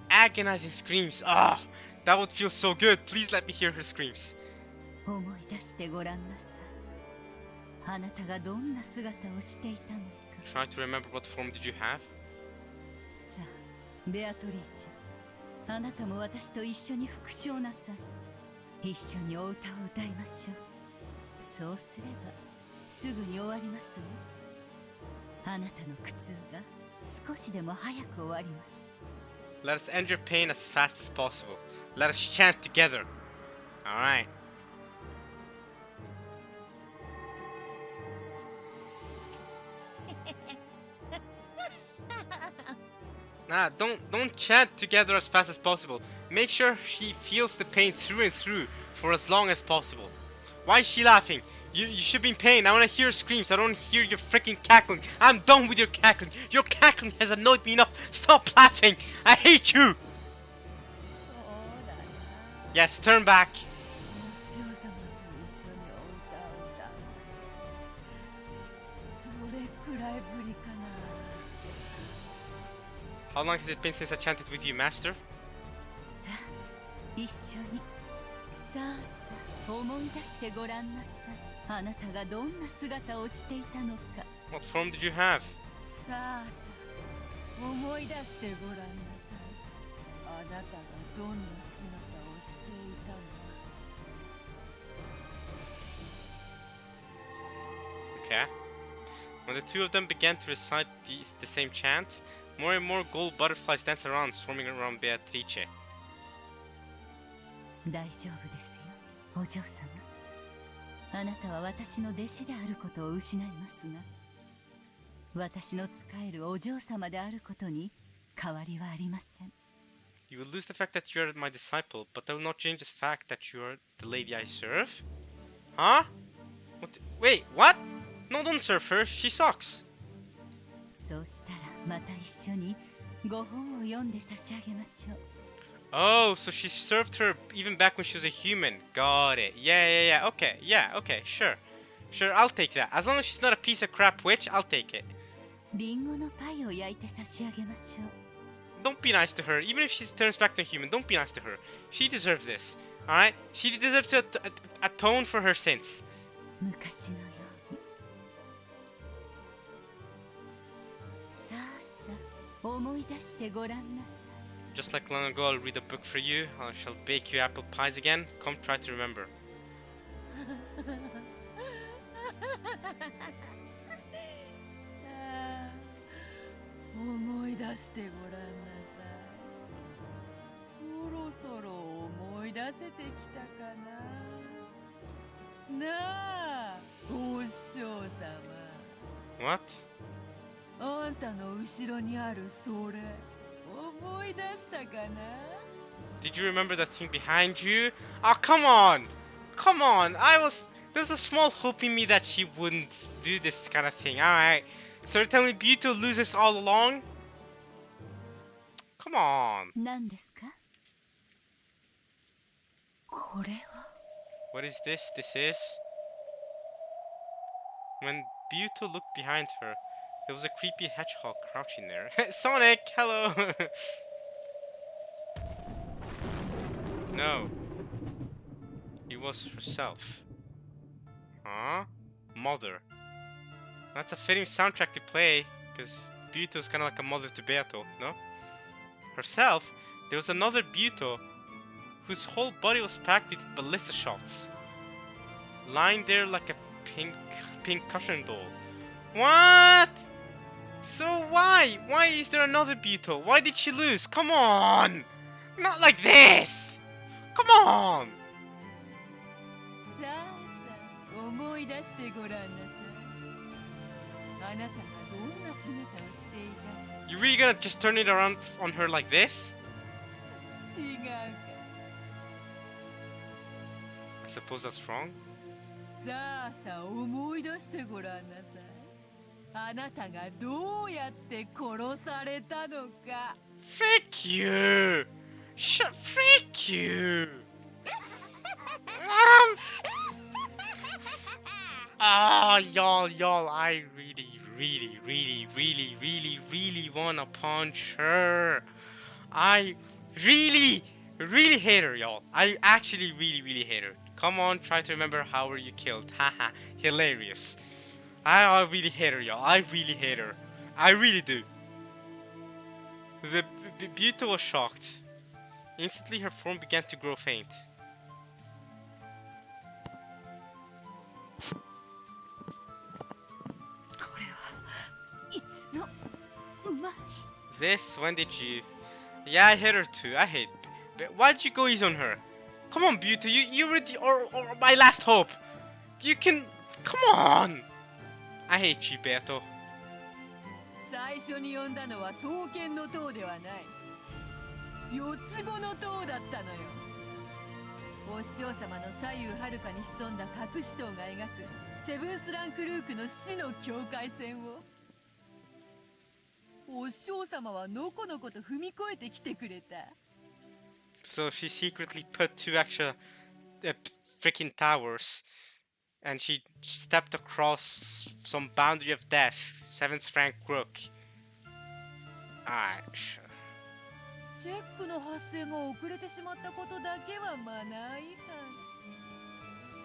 agonizing screams. Ah, that would feel so good. Please let me hear her screams. 思い出してごらんなさい。あなたがどんな姿をしていたのか。 Try to remember what form did you have? さあ、ベアトリーチェ、あなたも私と一緒に復唱なさい。一緒にお歌を歌いましょう。そうすればすぐに終わりますよ。あなたの苦痛が少しでも早く終わります。 Let us end your pain as fast as possible. Let us chant together. Alright. Nah, don't chant together as fast as possible. Make sure she feels the pain through and through for as long as possible. Why is she laughing? You should be in pain. I want to hear screams. I don't want to hear your freaking cackling. I'm done with your cackling. Your cackling has annoyed me enough. Stop laughing. I hate you. Yes, turn back. お師匠様と一緒にお歌を歌う。どれくらいぶりかな。 How long has it been since I chanted with you, Master? さあ、一緒に。さあさあ、思い出してごらんなさい。あなたがどんな姿をしていたのか。 What form did you have? さあさあ、思い出してごらんなさい。あなたがどんな姿をしていたのか。 Okay. When the two of them began to recite the same chant, more and more gold butterflies danced around, swarming around Beatrice. 大丈夫ですよ、お嬢様。あなたは私の弟子であることを失いますが、私の仕えるお嬢様であることに変わりはありません。 You will lose the fact that you are my disciple, but that will not change the fact that you are the lady I serve? Huh? Wait, what? No, don't serve her. She sucks. そうしたらまた一緒にご本を読んで差し上げましょう。 Oh, so she served her even back when she was a human. Got it. Yeah. Okay, sure. Sure, I'll take that. As long as she's not a piece of crap witch, I'll take it. リンゴのパイを焼いて差し上げましょう。 Don't be nice to her. Even if she turns back to a human, don't be nice to her. She deserves this. Alright? She deserves to atone for her sins. 昔のように。さあさあ、思い出してごらんなさい。 Just like long ago, I'll read a book for you. I shall bake you apple pies again. Come try to remember. 思い出してごらんなさい。そろそろ思い出せてきたかな。なあ、お師匠様。 What? あんたの後ろにあるそれ、思い出したかな。 Did you remember that thing behind you? Oh, come on! Come on! There was a small hope in me that she wouldn't do this kind of thing. Alright. So you're telling me Buto loses all along? Come on. 何ですか。これは。 What is this? This is... When Buto looked behind her, there was a creepy hedgehog crouching there. Sonic, hello! No. It was herself. Huh? Mother. That's a fitting soundtrack to play, because Buto is kind of like a mother to Beato, no? Herself, there was another Buto whose whole body was packed with ballista shots, lying there like a pink cushion doll. What? So why? Why is there another Buto? Why did she lose? Come on! Not like this! Come on! さあさあ、思い出してごらんなさい。あなたがどんな姿をしていたの。 You really gonna just turn it around on her like this? 違うか。 I suppose that's wrong. さあさあ、思い出してごらんなさい。あなたがどうやって殺されたのか。 Frick you! Frick you! Ah, y'all, I really wanna punch her. I really hate her, y'all. I actually really hate her. Come on, try to remember how were you killed. Haha, hilarious. I really hate her, y'all. I really hate her. I really do. The Buto was shocked. Instantly, her form began to grow faint. これはいつのうまい This, when did you? Yeah, I hate her too. I hate. But why'd you go easy on her? Come on, Buto. You were the or my last hope. You can. Come on. I hate you, Beto. 最初に呼んだのは双剣の塔ではない四つ子の塔だったのよお師匠様の左右はるかに潜んだ隠し塔が描くセブンスランクルークの死の境界線をお師匠様はのこのこと踏み越えてきてくれた So she secretly put two extra freaking towers, and she stepped across some boundary of death. 7th rank rook. Ah, sure. チェックの発生が遅れてしまったことだけはマナー違反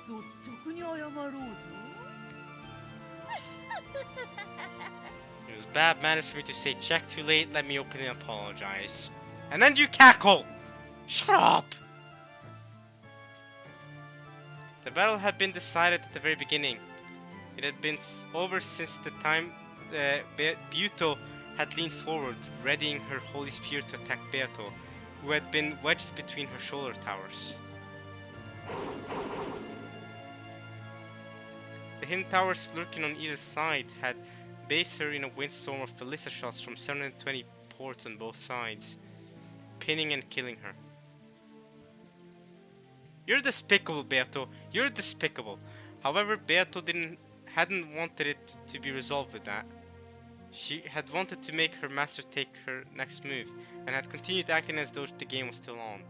率直に謝ろうぞ It was bad manners for me to say check too late, let me openly apologize. And then you cackle! Shut up! The battle had been decided at the very beginning. It had been over since the time Buto had leaned forward, readying her holy spear to attack Beato, who had been wedged between her shoulder towers. The hidden towers lurking on either side had bathed her in a windstorm of ballista shots from 720 ports on both sides, pinning and killing her. You're despicable, Beato. You're despicable. However, Beato hadn't wanted it to be resolved with that. She had wanted to make her master take her next move, and had continued acting as though the game was still on.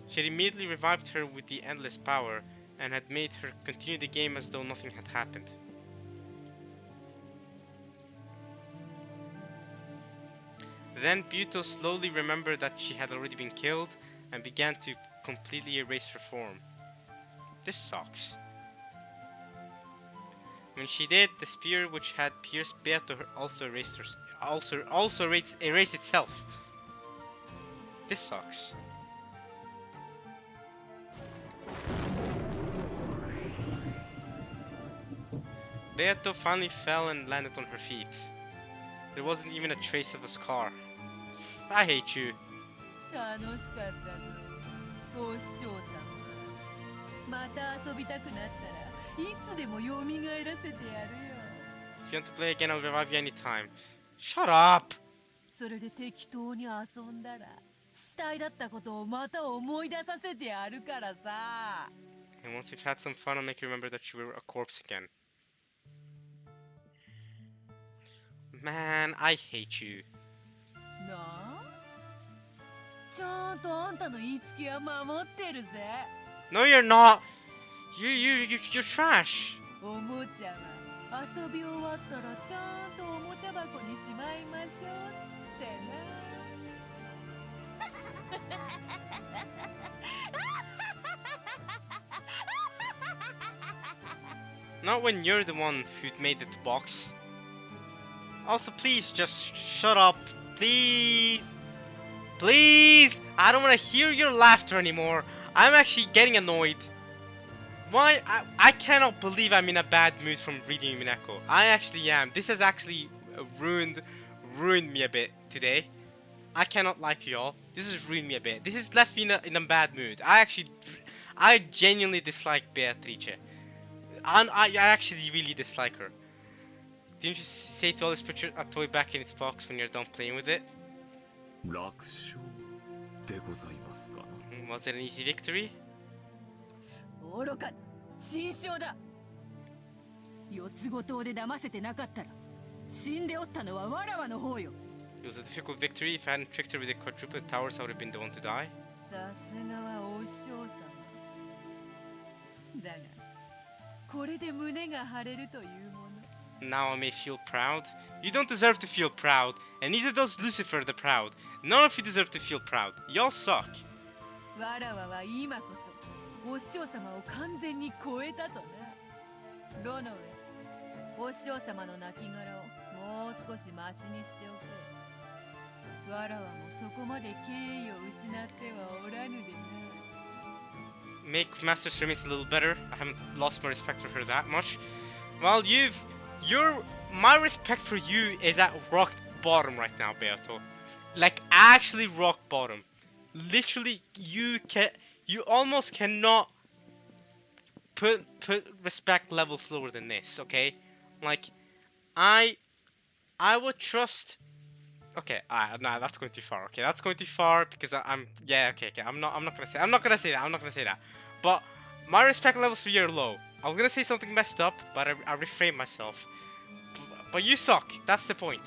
She had immediately revived her with the endless power, and had made her continue the game as though nothing had happened. Then Buto slowly remembered that she had already been killed, and began to completely erase her form. This sucks. When she did, the spear which had pierced Beato also erased itself. This sucks. Beato finally fell and landed on her feet. There wasn't even a trace of a scar. I hate you. 楽しかったぞお師匠様また遊びたくなったらいつでも蘇らせてやるよ If you want to play again, I'll revive you anytime. Shut up! それで適当に遊んだら死体だったことをまた思い出させてやるからさ And once you've had some fun, I'll make you remember that you were a corpse again. Man, I hate you. なあちゃんとあんたの言いつけは守ってるぜ No, you're not! You're trash! おもちゃは遊び終わったらちゃんとおもちゃ箱にしまいましょうってな Not when you're the one who made it box. Also, please, just shut up. Please! Please! I don't want to hear your laughter anymore. I'm actually getting annoyed. Why? I cannot believe I'm in a bad mood from reading Umineko. I actually am. This has actually ruined me a bit today. I cannot lie to y'all. This has ruined me a bit. This has left me in a bad mood. I genuinely dislike Beatrice. I actually really dislike her. Didn't you say to always put a toy back in its box when you're done playing with it? 楽勝でございますかな。 Was it an easy victory? 愚か新章だ四つ子島で騙せてなかったら死んでおったのはわらわの方よ It was a difficult victory. If I hadn't tricked her with the quadruple towers, I would have been the one to die. さすがはお師匠様だがこれで胸が張れるというもの。 Now I may feel proud. You don't deserve to feel proud, and neither does Lucifer the Proud. None of you deserve to feel proud. Y'all suck. わらわは今こそお師匠様を完全に超えたとな。ロノウェ、お師匠様の亡骸をもう少しマシにしておけ。わらわもそこまで敬意を失ってはおらぬでな。 Make Master Shrimmies a little better. I haven't lost my respect for her that much. Well, my respect for you is at rock bottom right now, Beato. Like, actually rock bottom. Literally, you almost cannot put respect levels lower than this, okay? Like, I would trust. Okay, nah, that's going too far. Okay, that's going too far because I'm yeah. Okay. I'm not gonna say that. But my respect levels for you are low. I was gonna say something messed up, but I refrained myself. But you suck. That's the point.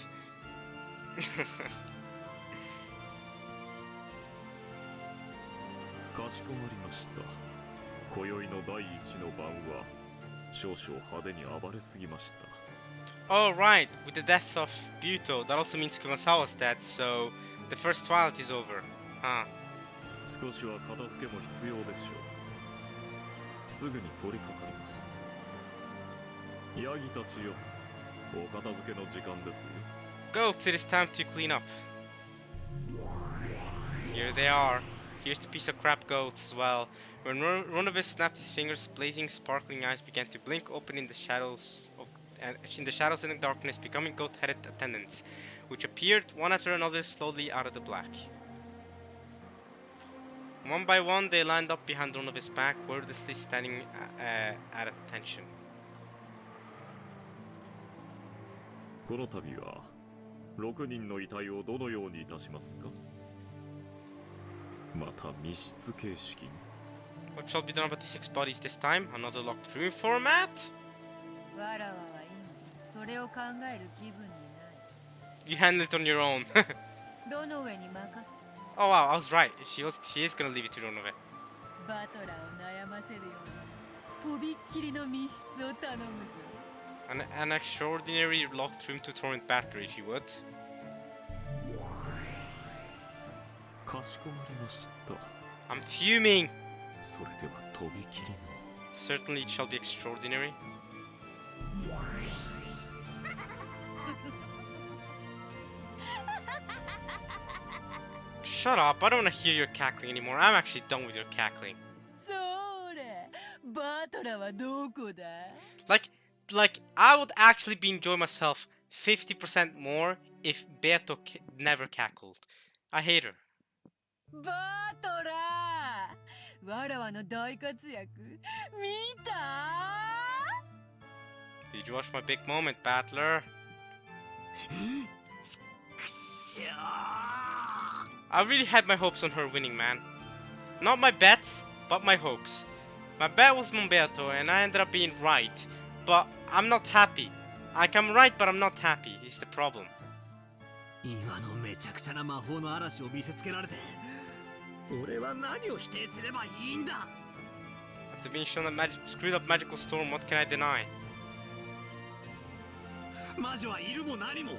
かしこまりました。今宵の第一の晩は少々派手に暴れすぎました。Oh right, with the death of Buto, that also means Kumasawa's dead, so the first twilight is over. Huh. 少しは片付けも必要でしょう。すぐに取り掛かります。ヤギたちよ、お片付けの時間ですよ。 Goats, it is time to clean up. Here they are. Here's the piece of crap goats as well. When Ronovis snapped his fingers, blazing, sparkling eyes began to blink open in the shadows and the darkness, becoming goat-headed attendants, which appeared one after another slowly out of the black. One by one, they lined up behind Ronovis' back, wordlessly standing at attention. この度は6人の遺体をどのようにいたしますか。また密室形式。 What shall be done about the 6 bodies this time? Another locked room format? わらわは今それを考える気分にない。 You handle it on your own. どの上に任す。 Oh wow, I was right. She is gonna leave it to Ronove. バトラーを悩ませるようなとびっきりの密室を頼むぞ。 An extraordinary locked room to torrent Batter, if you would. かしこまりました。 I'm fuming. それではとびきりの。 Certainly it shall be extraordinary. Shut up, I don't want to hear your cackling anymore. I'm actually done with your cackling. それ、バトラーはどこだ？ Like I would actually be enjoying myself 50% more if Beato never cackled. I hate her. バトラー、わらわの大活躍見た？ Did you watch my big moment, Battler? I really had my hopes on her winning, man. Not my bets, but my hopes. My bet was Momberto, and I ended up being right. But I'm not happy. Like, I'm right, but I'm not happy. Is the problem. 今のめちゃくちゃな魔法の嵐を見せつけられて、俺は何を否定すればいいんだ。 After being shown a screwed up magical storm, what can I deny? 魔女はいるも何も。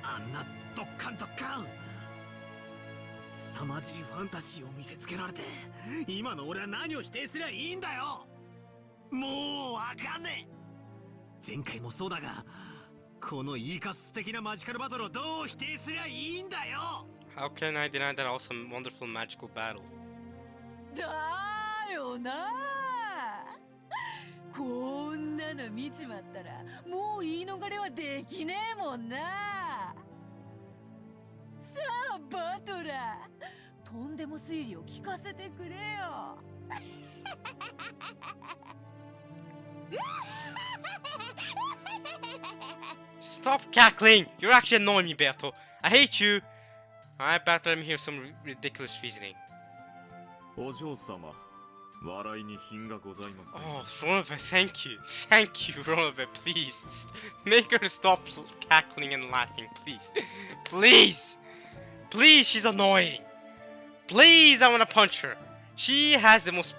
あんなドッカンドッカン。凄まじいファンタジーを見せつけられて、今の俺は何を否定すりゃいいんだよ。もうわかんねえ。前回もそうだが、このイーカス的なマジカルバトルをどう否定すりゃいいんだよ。 How can I deny that awesome, wonderful, magical battle? だよな。こんなの見ちまったらもう言い逃れはできねえもんな。さあバトラー、とんでも推理を聞かせてくれよ。Stop cackling! You're actually annoying me, Berto. I hate you. Alright, Berto, let me hear some ridiculous reasoning. お嬢様、笑いに品がございません。 Oh, Ronove, thank you. Thank you, Ronove, please. Make her stop cackling and laughing, please. Please! Please, she's annoying. Please, I want to punch her. She has the most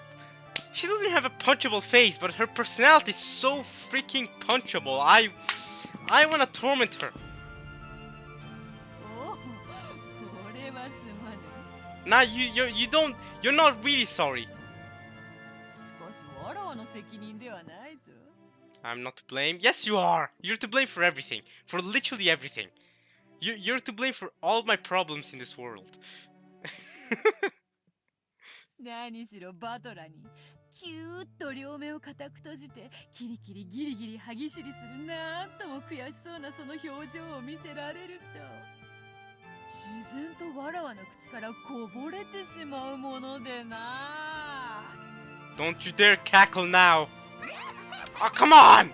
She doesn't have a punchable face, but her personality is so freaking punchable. I wanna torment her. おお、これはすまぬ。 Nah, you're not really sorry. しかしわらわの責任ではないぞ。 I'm not to blame. Yes, you are. You're to blame for everything, for literally everything. You're to blame for all my problems in this world. 何しろバトラにキューッと両目を固く閉じてキリキリギリギリ歯ぎしりするなんとも悔しそうなその表情を見せられると自然とわらわの口からこぼれてしまうものでな。 Don't you dare cackle now. Oh, come on!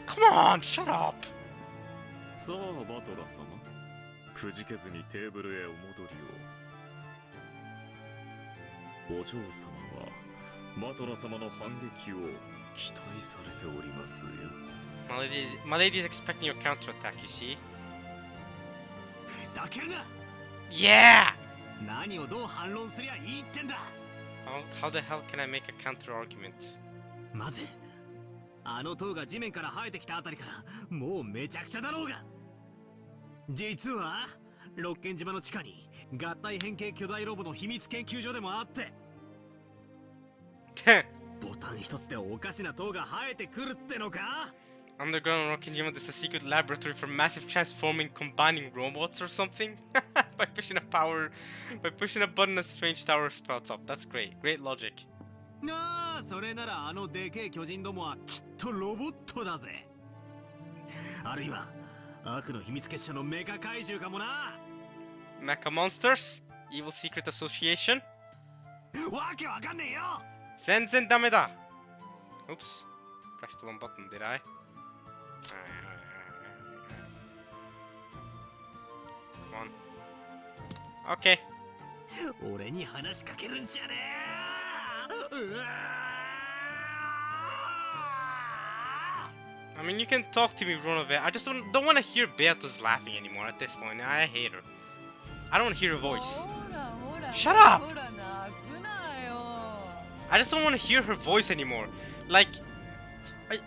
Come on, shut up. さあバトラ様、くじけずにテーブルへお戻りを。お嬢様はバトラ様の反撃を期待されておりますよ。My lady is expecting your counterattack, you see? ふざけるな。 Yeah! 何をどう反論すりゃいいってんだ。 How the hell can I make a counter argument? まずあの塔が地面から生えてきたあたりからもうめちゃくちゃだろうが。実は六軒島の地下に合体変形巨大ロボの秘密研究所でもあってボタン一つでおかしな塔が生えてくるってのか。 Underground Rockinjima is a secret laboratory for massive transforming combining robots or something? By pushing a button a strange tower sprouts up. That's great. Great logic. ああ、それならあのでけえ巨人どもはきっとロボットだぜ。あるいは悪の秘密結社のメカ怪獣かもな。 Mecha Monsters? Evil Secret Association? わけわかんねえよ。 Zenzen dameda! Oops. Pressed the one button, did I? Come on. Okay. 俺に話しかけるんじゃねえ。うわ I mean, you can talk to me, Ronovet. I just don't want to hear Beato's laughing anymore at this point. I hate her. I don't want to hear her voice. ほらほら Shut up! ほら泣くなよ。 I just don't want to hear her voice anymore. Like,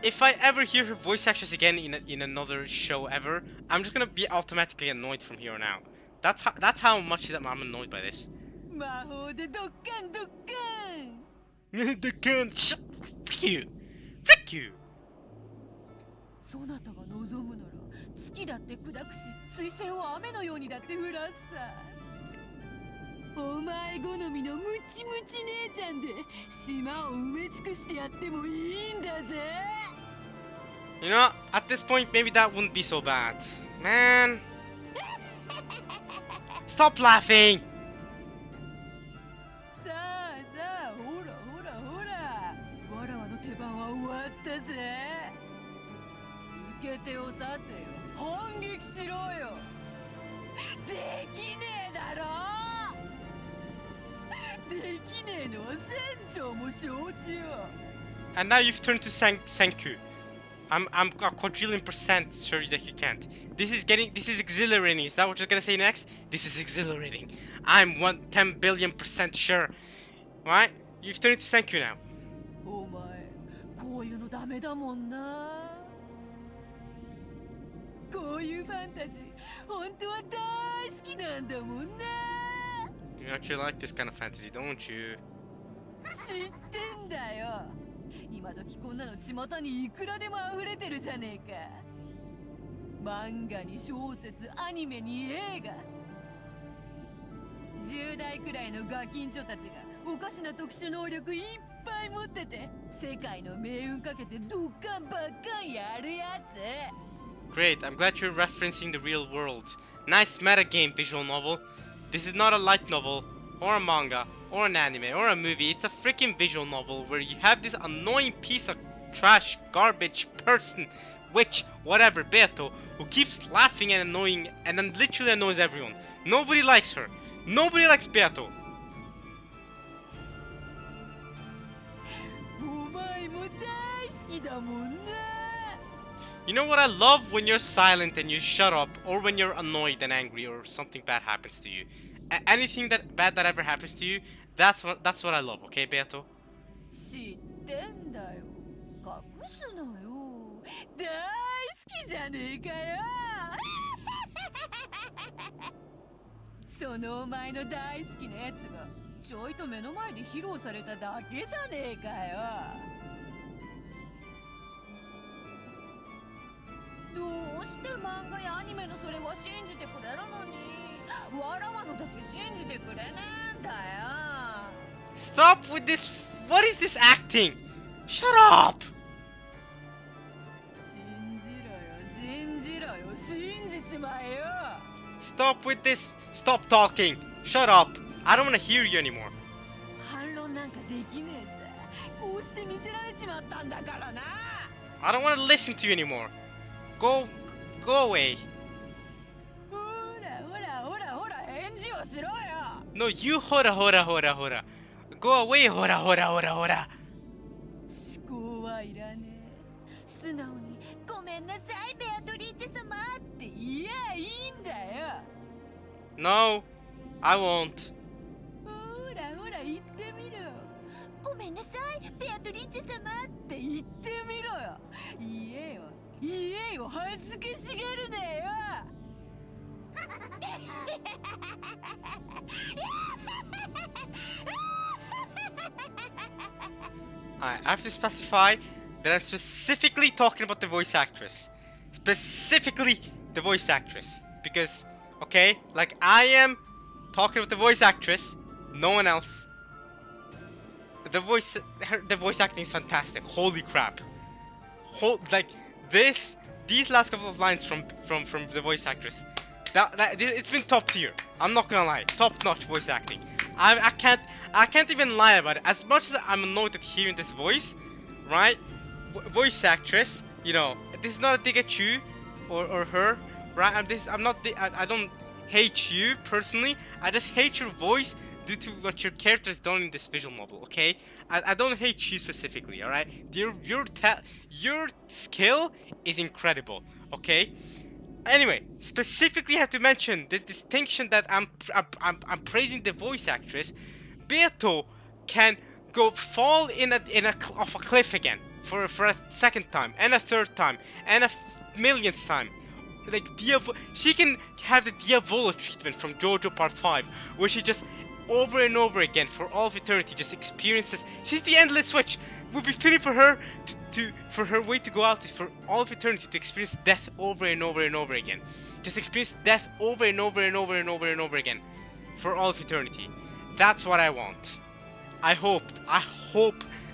if I ever hear her voice actress again in another show ever, I'm just gonna be automatically annoyed from here on out. That's how much I'm annoyed by this. 魔法でドッカンドッカン。 The gun. Shut. Frick you. Frick you. そなたが望むなら月だって砕くし水星を雨のようにだって降らすさ。お前好みのムチムチ姉ちゃんで島を埋め尽くしてやってもいいんだぜ。 You know, at this point, maybe that wouldn't be so bad. Man. Stop laughing. さあさあ、ほらほらほら、わらわの手番は終わったぜ。受け手をさせよ、反撃しろよ。できねえだろ。できねえのは船長も承知よ。 And now you've turned to Senku. I'm a quadrillion% sure that you can't. This is exhilarating. Is that what you're gonna say next? This is exhilarating. I'm 10 billion% sure. Alright? You've turned to Senku now. お前、こういうのダメだもんな。こういうファンタジー、本当は大好きなんだもんな。 You actually like this kind of fantasy, don't you? 知ってんだよ。今時こんなの巷にいくらでも溢れてるじゃねえか。漫画に小説、アニメに映画。10代くらいのガキンチョたちがおかしな特殊能力いっぱい持ってて世界の命運かけてドッカンバッカンやるやつ。 Great, I'm glad you're referencing the real world. Nice metagame visual novel. This is not a light novel, or a manga, or an anime, or a movie. It's a freaking visual novel where you have this annoying piece of trash, garbage person, witch, whatever, Beto, who keeps laughing and annoying and then literally annoys everyone. Nobody likes her. Nobody likes Beto. お前も大好きだもんな。 You know what I love? When you're silent and you shut up, or when you're annoyed and angry, or something bad happens to you. Anything that bad that ever happens to you, that's what I love, okay, Beto? 知ってんだよ。隠すなよ。大好きじゃねえかよ。そのお前の大好きなやつがちょいと目の前で披露されただけじゃねえかよ。どうして漫画やアニメのそれは信じてくれるのに、わらわのだけ信じてくれねえんだよ。 Stop with this. What is this acting? Shut up. 信じろよ、信じろよ、信じちまえよ。 Stop with this. Stop talking. Shut up. I don't want to hear you anymore. 反論なんかできねえさ。こうして見せられちまったんだからな。 I don't want to listen to you anymore. Go away. ほらほらほらほら、返事をしろよ。 No, you hora hora hora hora. Go away, hora hora hora hora. 思考はいらねえ。素直にごめんなさいベアトリーチェ様って言えばいいんだよ。 No, I won't. ほらほら言ってみろ。ごめんなさいベアトリーチェ様って言ってみろよ。言えよ言えよ、恥ずかしがるなよ。 I have to specify that I'm specifically talking about the voice actress. Specifically the voice actress. Because, okay, like I am talking about the voice actress, no one else. The voice acting is fantastic. Holy crap. Like these last couple of lines from the voice actress, it's been top tier. I'm not gonna lie, top notch voice acting. I can't even lie about it. As much as I'm annoyed at hearing this voice, right? Voice actress, you know, this is not a dig at you or her, right? I don't hate you personally. I just hate your voice due to what your character has done in this visual novel. Okay, I don't hate you specifically. All right, your skill is incredible. Okay. Anyway, specifically have to mention this distinction that I'm praising the voice actress. Beato can fall off a cliff again for a second time and a third time and a millionth time. Like she can have the Diavolo treatment from JoJo Part 5, where she just over and over again for all of eternity just experiences. She's the endless switch. Would be fitting for her for her way to go out is for all of eternity to experience death over and over and over again. Just experience death over and over and over and over and over again for all of eternity. That's what I want. I hope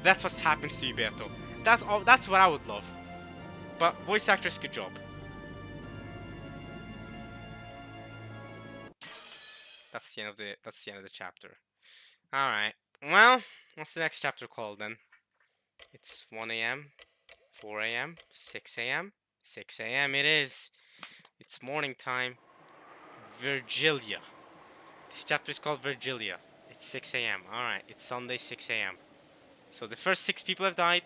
that's what happens to you, Beato. That's what I would love. But voice actress, good job. That's the end of the chapter. All right. Well, what's the next chapter called then? It's 1 a.m., 4 a.m., 6 a.m., 6 a.m. It is. It's morning time. Virgilia. This chapter is called Virgilia. It's 6 a.m. Alright, it's Sunday, 6 a.m. So the first 6 people have died.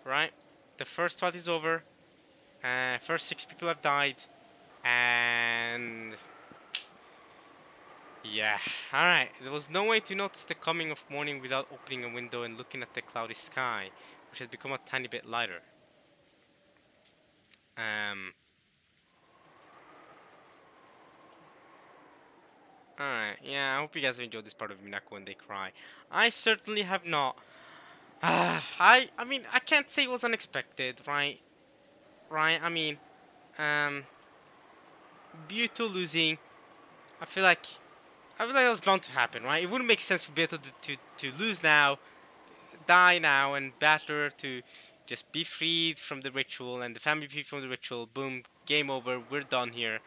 Right? The first fight is over. First 6 people have died. And... yeah, alright. There was no way to notice the coming of morning without opening a window and looking at the cloudy sky, which has become a tiny bit lighter. Alright, yeah, I hope you guys have enjoyed this part of Umineko when they cry. I certainly have not. I mean, I can't say it was unexpected, right? Right, I mean, Byato losing, I feel like it was bound to happen, right? It wouldn't make sense for Byato to lose now, die now, and Battler to just be freed from the ritual, and the family be from the ritual. Boom, game over, we're done here.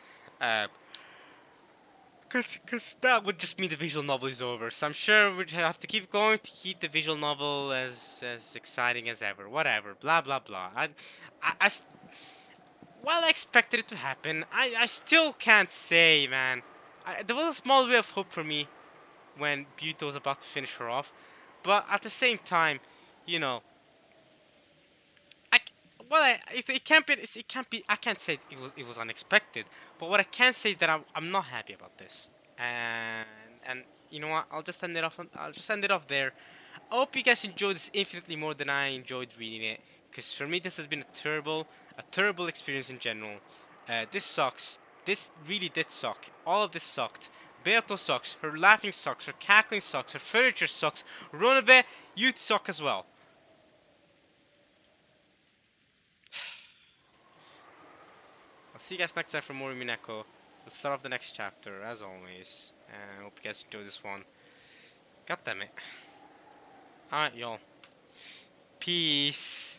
Cause that would just mean the visual novel is over. So I'm sure we'd have to keep going to keep the visual novel as exciting as ever. Whatever, blah blah blah. While I expected it to happen, I still can't say, man. There was a small ray of hope for me when Byato was about to finish her off, but at the same time, you know, it can't be. I can't say it was unexpected, but what I can say is that I'm not happy about this, and you know what? I'll just end it off there. I hope you guys enjoyed this infinitely more than I enjoyed reading it, because for me this has been a terrible experience in general. This sucks. This really did suck. All of this sucked. Beato sucks. Her laughing sucks. Her cackling sucks. Her furniture sucks. Ronove, you suck as well. I'll see you guys next time for more Umineko. Let's start off the next chapter, as always. I hope you guys enjoy this one. God damn it. Alright, y'all. Peace.